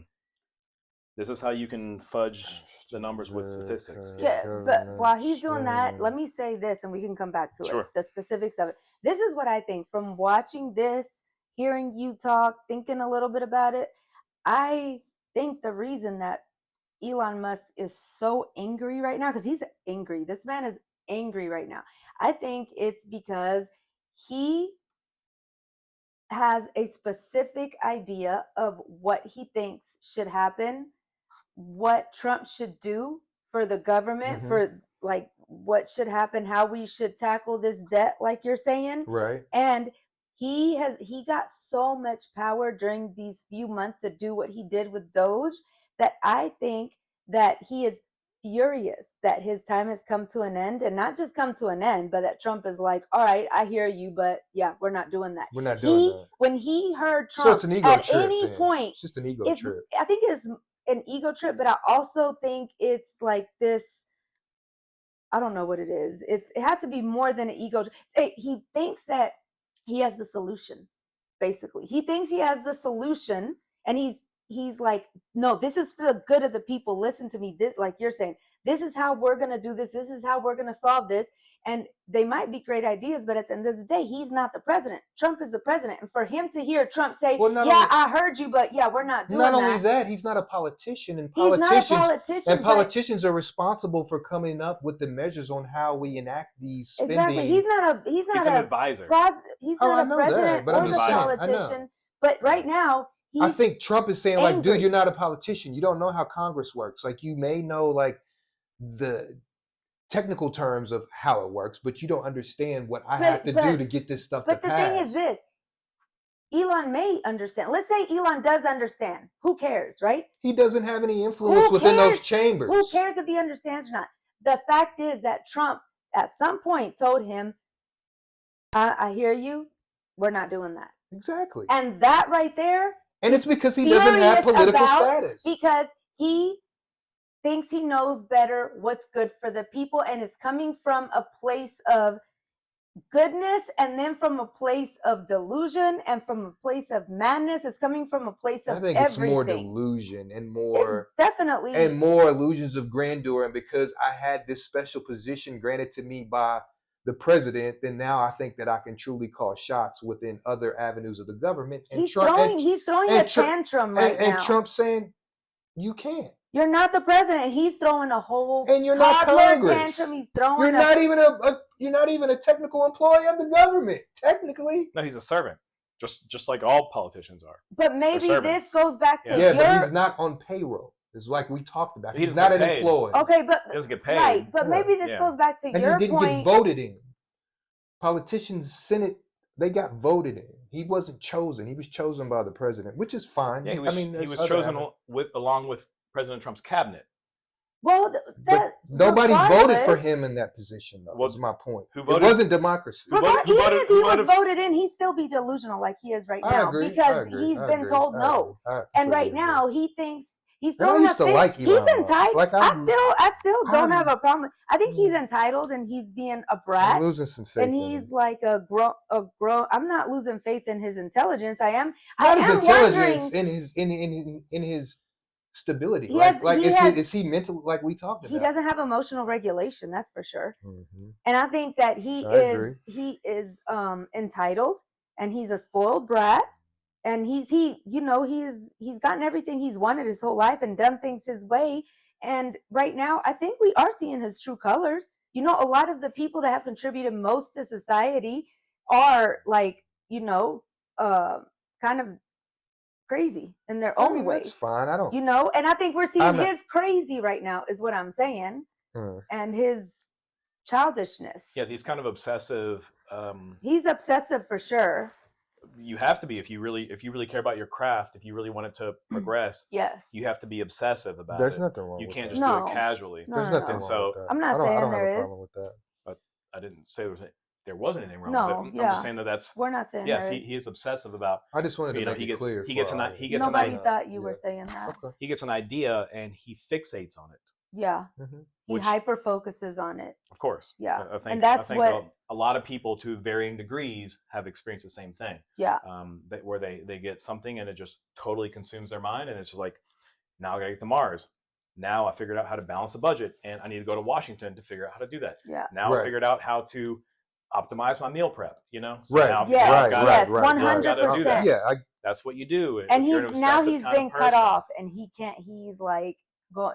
This is how you can fudge the numbers with statistics. Yeah, but while he's doing that, let me say this, and we can come back to it. Sure. The specifics of it. This is what I think from watching this, hearing you talk, thinking a little bit about it. I think the reason that Elon Musk is so angry right now, because he's angry. This man is angry right now. I think it's because he has a specific idea of what he thinks should happen, what Trump should do for the government, for like what should happen, how we should tackle this debt, like you're saying. Right. And he got so much power during these few months to do what he did with Doge that I think that he is furious that his time has come to an end, and not just come to an end, but that Trump is like, all right, I hear you, but yeah, we're not doing that. We're not doing that. When he heard Trump, So it's an ego at trip, any then. point, It's just an ego trip. I think it's an ego trip, but I also think it's like this. I don't know what it is. It has to be more than an ego. He thinks that he has the solution. Basically, he thinks he has the solution, and he's like, no, this is for the good of the people. Listen to me. This, like you're saying, this is how we're going to do this. This is how we're going to solve this. And they might be great ideas, but at the end of the day, he's not the president. Trump is the president. And for him to hear Trump say, I heard you, but yeah, we're not doing that. Not only that, he's not a politician. And he's not a politician. And politicians are responsible for coming up with the measures on how we enact these spending. Exactly. He's not an advisor. He's not a president or the politician. But right now, I think Trump is saying, like, dude, you're not a politician. You don't know how Congress works. Like, you may know, like, the technical terms of how it works, but you don't understand what I have to do to get this stuff to pass. But the thing is this. Elon may understand. Let's say Elon does understand. Who cares, right? He doesn't have any influence within those chambers. Who cares if he understands or not? The fact is that Trump, at some point, told him, I hear you. We're not doing that. Exactly. And that right there. And it's because he doesn't have political status. Because he thinks he knows better what's good for the people, and it's coming from a place of goodness, and then from a place of delusion, and from a place of madness. It's coming from a place of everything. I think it's more delusion and more, it's definitely, and more illusions of grandeur. And because I had this special position granted to me by the president, then now I think that I can truly call shots within other avenues of the government. And he's throwing a tantrum right now. And Trump's saying, you can't. You're not the president. He's throwing a whole and you're not Congress. Tantrum. He's throwing. You're not even a technical employee of the government. Technically, no, he's a servant, just like all politicians are. But maybe this goes back to but he's not on payroll. It's like we talked about. He's not an employee. Okay, but he doesn't get paid. Right, but maybe this goes back to your point. And he didn't get voted in. Politicians, Senate, they got voted in. He wasn't chosen. He was chosen by the president, which is fine. Yeah, he was chosen along with President Trump's cabinet. Well, nobody voted for him in that position, though. Was my point. It wasn't democracy. Even if he was voted in, he'd still be delusional like he is right now because he's been told no. And right now, he thinks he's throwing a fit. He's entitled. I still don't have a problem. I think he's entitled and he's being a brat. I'm losing some faith. And he's like a grown. I'm not losing faith in his intelligence. I am. Not his intelligence, in his stability. Is he mental like we talked about? He doesn't have emotional regulation, that's for sure. And I think that he is entitled, and he's a spoiled brat, and he's gotten everything he's wanted his whole life and done things his way. And right now, I think we are seeing his true colors. A lot of the people that have contributed most to society are like, kind of crazy in their own way. That's fine. I don't. And I think we're seeing his crazy right now, is what I'm saying, and his childishness. Yeah, he's kind of obsessive. He's obsessive for sure. You have to be if you really care about your craft. If you really want it to progress, yes, you have to be obsessive about it. There's nothing wrong. You with can't that. just do it casually. There's nothing wrong with that. I'm not saying there is. Have a problem with that. But I didn't say there was anything wrong with it. I'm just saying that's. We're not saying. Yes, he is obsessive about. I just wanted to make it clear. He gets an idea. Nobody thought you were saying that. He gets an idea and he fixates on it. Yeah. Mm-hmm. He Which- hyper focuses on it. Of course. Yeah. I think, and that's what a lot of people to varying degrees have experienced the same thing. Yeah. Where they get something and it just totally consumes their mind, and it's just like, now I gotta get to Mars. Now I figured out how to balance a budget, and I need to go to Washington to figure out how to do that. Yeah. Now Right. I figured out how to optimize my meal prep. So Right. now Yes, I've gotta- yes, right, 100%. gotta do that. Yeah, That's what you do. And if you're an he's now obsessive he's kind of been cut person. off, and he can't. He's like, go.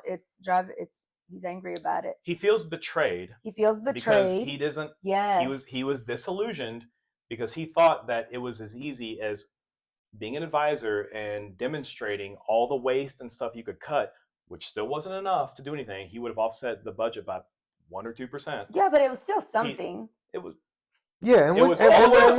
He's angry about it. He feels betrayed. He feels because betrayed. he doesn't. Yes. He was disillusioned because he thought that it was as easy as being an advisor and demonstrating all the waste and stuff you could cut, which still wasn't enough to do anything. He would have offset the budget by 1 or 2%. Yeah, but it was still something. It was. Yeah, and It what was was all your would've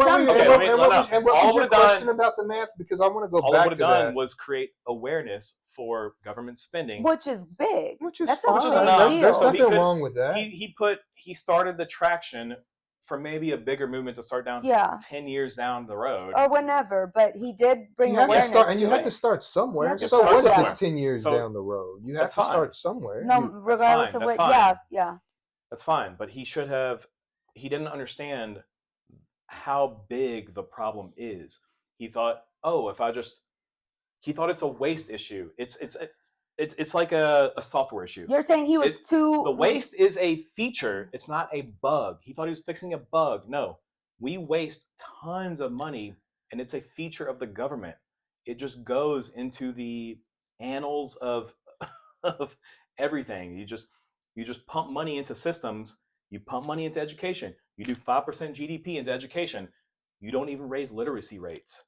question done- about the math? Because I want to go All it back would to have done that. was create awareness for government spending, Which is big. Which is That's fine. a big enough. deal. There's So he nothing could- wrong with that. he started the traction for maybe a bigger movement to start down Yeah. 10 years down the road. Or whenever, but he did bring You have to awareness. start, and you to have it. to start somewhere. You have to So start what if somewhere. it's 10 years So down the road? You have that's to fine. start somewhere. No, You- regardless fine, of that's what. fine. Yeah. That's fine, but he should have. He didn't understand how big the problem is. He thought, oh, he thought it's a waste issue. It's like a software issue. You're saying he was too. The waste is a feature. It's not a bug. He thought he was fixing a bug. No, we waste tons of money, and it's a feature of the government. It just goes into the annals of of everything. You just pump money into systems. You pump money into education. You do 5% GDP into education. You don't even raise literacy rates.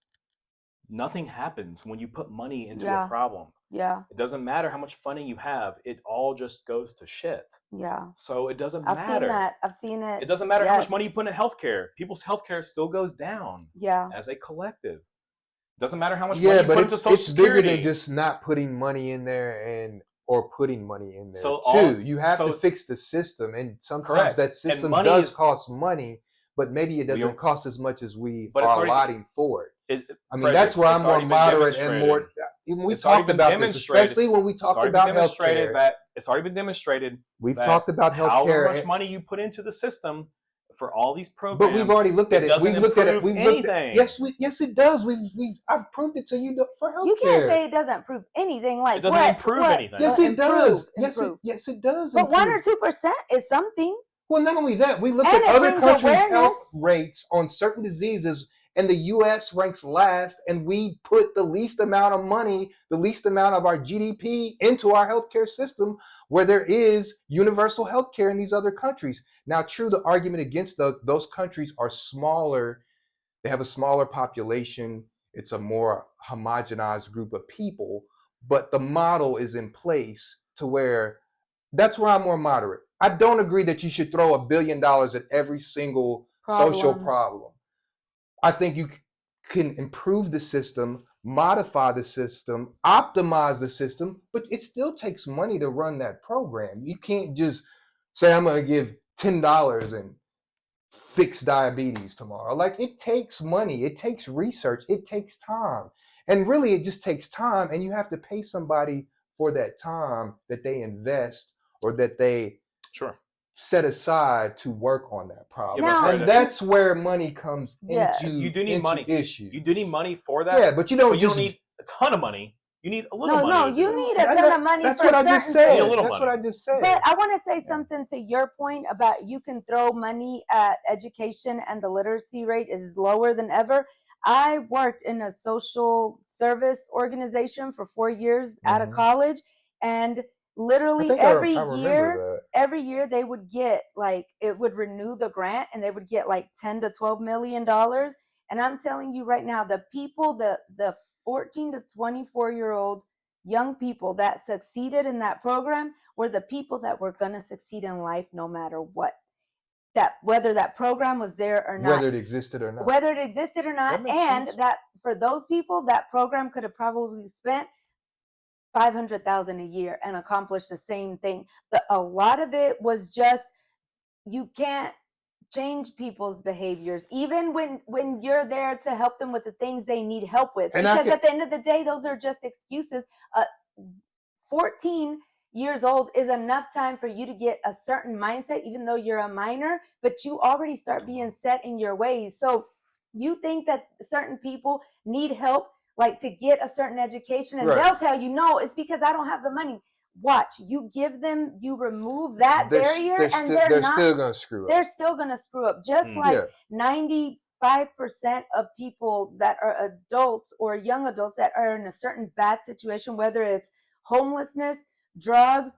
Nothing happens when you put money into a problem. Yeah. It doesn't matter how much funding you have. It all just goes to shit. Yeah. So it doesn't I've matter. seen that. I've seen it. It doesn't matter how much Yes. money you put into healthcare. People's healthcare still goes down Yeah. as a collective. It doesn't matter how much Yeah, money you but put into it's Social bigger Security. than just not putting money in there or putting money in there So too. You have so- to fix the system, and sometimes Correct. that And system money does is- cost money, but maybe it We doesn't don't- cost as much as we But it's are already- allotting for it. I mean, Frederick, that's where it's I'm more already been moderate and more. demonstrated. Even we It's already talked been about this, demonstrated. especially when we It's talked already about been demonstrated healthcare. that it's already been demonstrated. We've that talked about however healthcare, much money you put into the system for all these programs. but we've already looked at it. doesn't We've looked at it. improve We've looked at, anything. yes, it does. I've proved it to you for healthcare. You can't say it doesn't prove anything. Like It doesn't what, improve what- anything. Yes, what it does. improve? Yes, it does. But 1 or improve. 2% is something. Well, not only that, we looked And at it other brings countries' awareness. health rates on certain diseases, and the U.S. ranks last, and we put the least amount of money, the least amount of our GDP into our healthcare system, where there is universal healthcare in these other countries. Now, true, the argument against those countries are smaller. They have a smaller population. It's a more homogenized group of people, but the model is in place to where that's where I'm more moderate. I don't agree that you should throw $1 billion at every single social problem. I think you can improve the system, modify the system, optimize the system, but it still takes money to run that program. You can't just say, I'm going to give $10 and fix diabetes tomorrow. Like, it takes money, it takes research, it takes time. And really, it just takes time, and you have to pay somebody for that time that they invest or that they set aside to work on that problem. Now- and that's where money comes Yes. into You do need into money. issue. You do need money for that. Yeah, but you don't just need a ton of money. You need a little No, money. to you do it. need a ton of money That's for what I just certain said. things. A little That's money. what I just said. But I want to say something to your point about you can throw money at education and the literacy rate is lower than ever. I worked in a social service organization for 4 years out of college, and literally I think every I remember year, that. every year they would get like, it would renew the grant and they would get like 10 to 12 million dollars. And I'm telling you right now, the people, the 14 to 24-year-old young people that succeeded in that program were the people that were going to succeed in life no matter what. That whether that program was there or not, Whether it existed or not. whether it existed or not, That makes and sense. that for those people, that program could have probably spent $500,000 a year and accomplished the same thing. A lot of it was just, you can't change people's behaviors, even when you're there to help them with the things they need help with. And I Because can- at the end of the day, those are just excuses. 14 years old is enough time for you to get a certain mindset, even though you're a minor, but you already start being set in your ways. So you think that certain people need help, like to get a certain education, and they'll tell you, no, it's because I don't have the money. Watch, you give them, you remove that barrier, and they're still going to screw up. They're still going to screw up. Just like 95% of people that are adults or young adults that are in a certain bad situation, whether it's homelessness, drugs,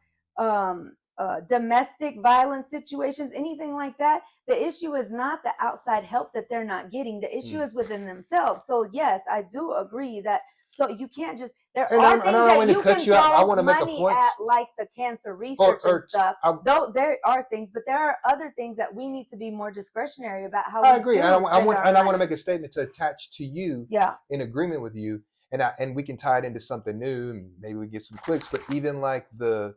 domestic violence situations, anything like that, the issue is not the outside help that they're not getting. The issue is within themselves. So yes, I do agree that. So you can't just, there are things that you can throw money at, like the cancer research and stuff. Though there are things, but there are other things that we need to be more discretionary about how we agree. do I want money. to make a statement to attach to you, in agreement with you, and we can tie it into something new, and maybe we get some clicks. But even like the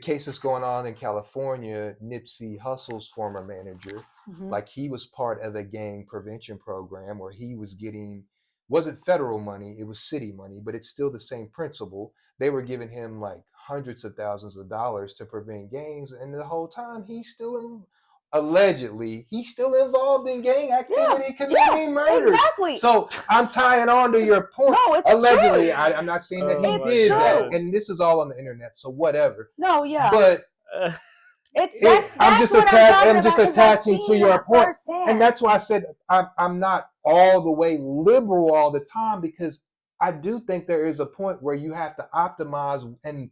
case that's going on in California, Nipsey Hussle's former manager, like he was part of a gang prevention program where he was getting, wasn't federal money, it was city money, but it's still the same principle. They were giving him like hundreds of thousands of dollars to prevent gangs, and the whole time he's still allegedly he's still involved in gang activity, committing murders. Exactly. So I'm tying on to your point. No, it's allegedly, true. I'm not saying that he did that, and this is all on the internet, so whatever. No, yeah. But I'm just attaching to your point, and that's why I said I'm not all the way liberal all the time, because I do think there is a point where you have to optimize and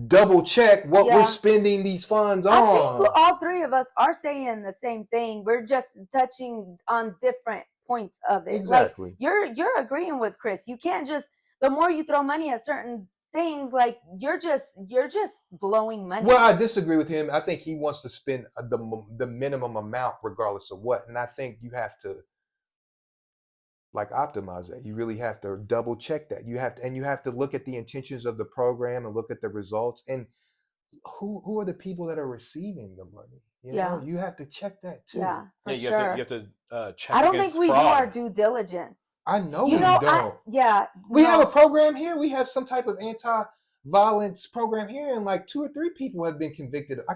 double check what we're spending these funds on. I think all three of us are saying the same thing. We're just touching on different points of it. Exactly. Like you're agreeing with Chris. You can't just, the more you throw money at certain things, like you're just blowing money. Well, I disagree with him. I think he wants to spend the minimum amount regardless of what, and I think you have to like optimize that. You really have to double check that. You have to look at the intentions of the program and look at the results, and who are the people that are receiving the money. You know, you have to check that too. Yeah, for you sure. have to check. I don't think we do our due diligence. I know we don't. We have a program here. We have some type of anti-violence program here, and like 2 or 3 people have been convicted. I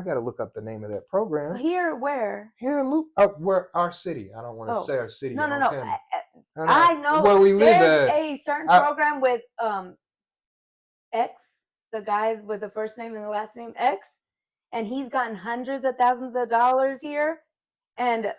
got to look up the name of that program. Here, where? Here in where our city. I don't want to say our city. No. I know where we live there's at. A certain program with X, the guy with the first name and the last name X, and he's gotten hundreds of thousands of dollars here. And it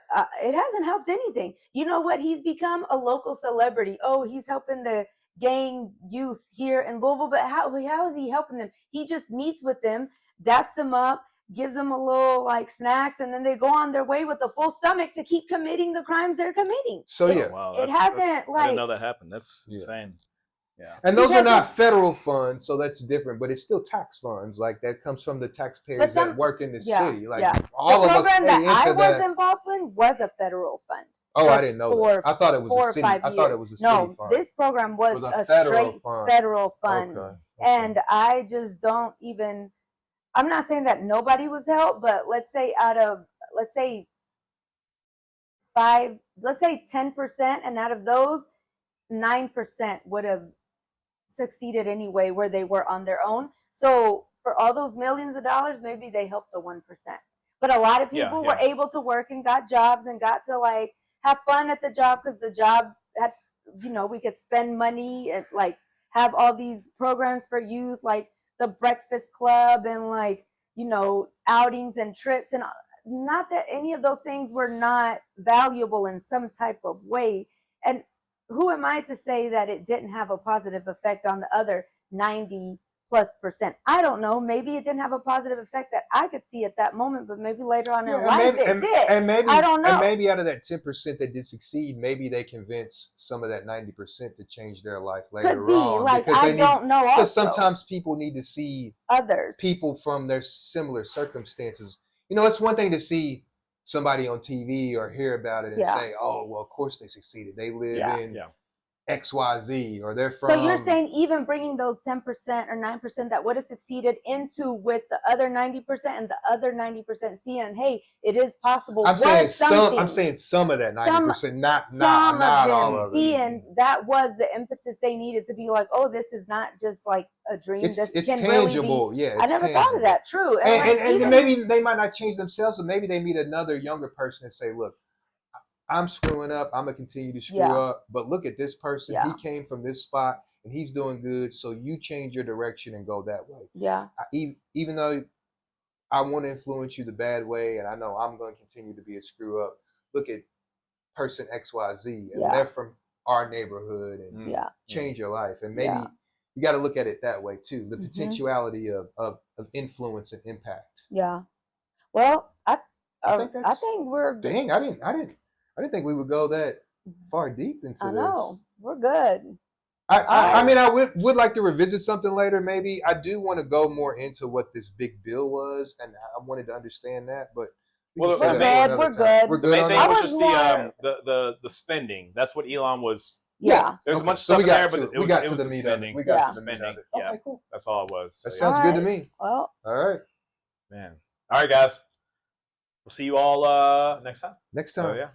hasn't helped anything. You know what? He's become a local celebrity. Oh, he's helping the gang youth here in Louisville. But how is he helping them? He just meets with them, daps them up, gives them a little like snacks, and then they go on their way with a full stomach to keep committing the crimes they're committing. So wow, it hasn't like. I didn't know that happened. That's insane. Yeah. And those are not federal funds, so that's different, but it's still tax funds. Like that comes from the taxpayers that work in the city. Like all of us pay into that. The program that I was involved in was a federal fund. Oh, I didn't know that. I thought it was a city. I thought it was a city fund. No, this program was a straight federal fund. Okay. And I just don't even, I'm not saying that nobody was helped, but let's say 10%, and out of those, 9% would have succeeded anyway where they were on their own. So for all those millions of dollars, maybe they helped the 1%. But a lot of people were able to work and got jobs and got to like have fun at the job, because the job had, we could spend money and like have all these programs for youth, like the Breakfast Club and like, outings and trips. And not that any of those things were not valuable in some type of way. And who am I to say that it didn't have a positive effect on the other 90+%? I don't know. Maybe it didn't have a positive effect that I could see at that moment, but maybe later on in life it did. And maybe, I don't know. And maybe out of that 10% that did succeed, maybe they convinced some of that 90% to change their life later Could be. on. Like, I don't know. Because sometimes people need to see others, people from their similar circumstances. It's one thing to see somebody on TV or hear about it and say, oh, well, of course they succeeded. They live XYZ, or they're from. So you're saying even bringing those 10% or 9% that would have succeeded into with the other 90% and the other 90% seeing, hey, it is possible. I'm saying some. I'm saying some of that 90%, not all of it. Seeing that was the impetus they needed to be like, oh, this is not just like a dream. It's this can tangible. really be. Yeah, I never thought of that. True. And maybe they might not change themselves, or maybe they meet another younger person and say, look, I'm screwing up. I'm gonna continue to screw up. But look at this person. He came from this spot and he's doing good. So you change your direction and go that way. Yeah. Even though I want to influence you the bad way, and I know I'm going to continue to be a screw up. Look at person XYZ, and they're from our neighborhood, and change your life. And maybe you got to look at it that way too. The potentiality of influence and impact. Yeah. Well, I think we're. Dang, I didn't think we would go that far deep into this. I know. We're good. I mean, I would like to revisit something later. Maybe I do want to go more into what this big bill was, and I wanted to understand that. But we're good. We're good. We're The good. main On thing that? was just the spending. That's what Elon was. Yeah. There's a bunch of stuff in there, but it was the meat spending. We got the spending. Yeah. Okay, cool. That's all it was. That sounds good to me. Well. All right. Man. All right, guys. We'll see you all next time. Next time. So, yeah.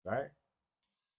All right.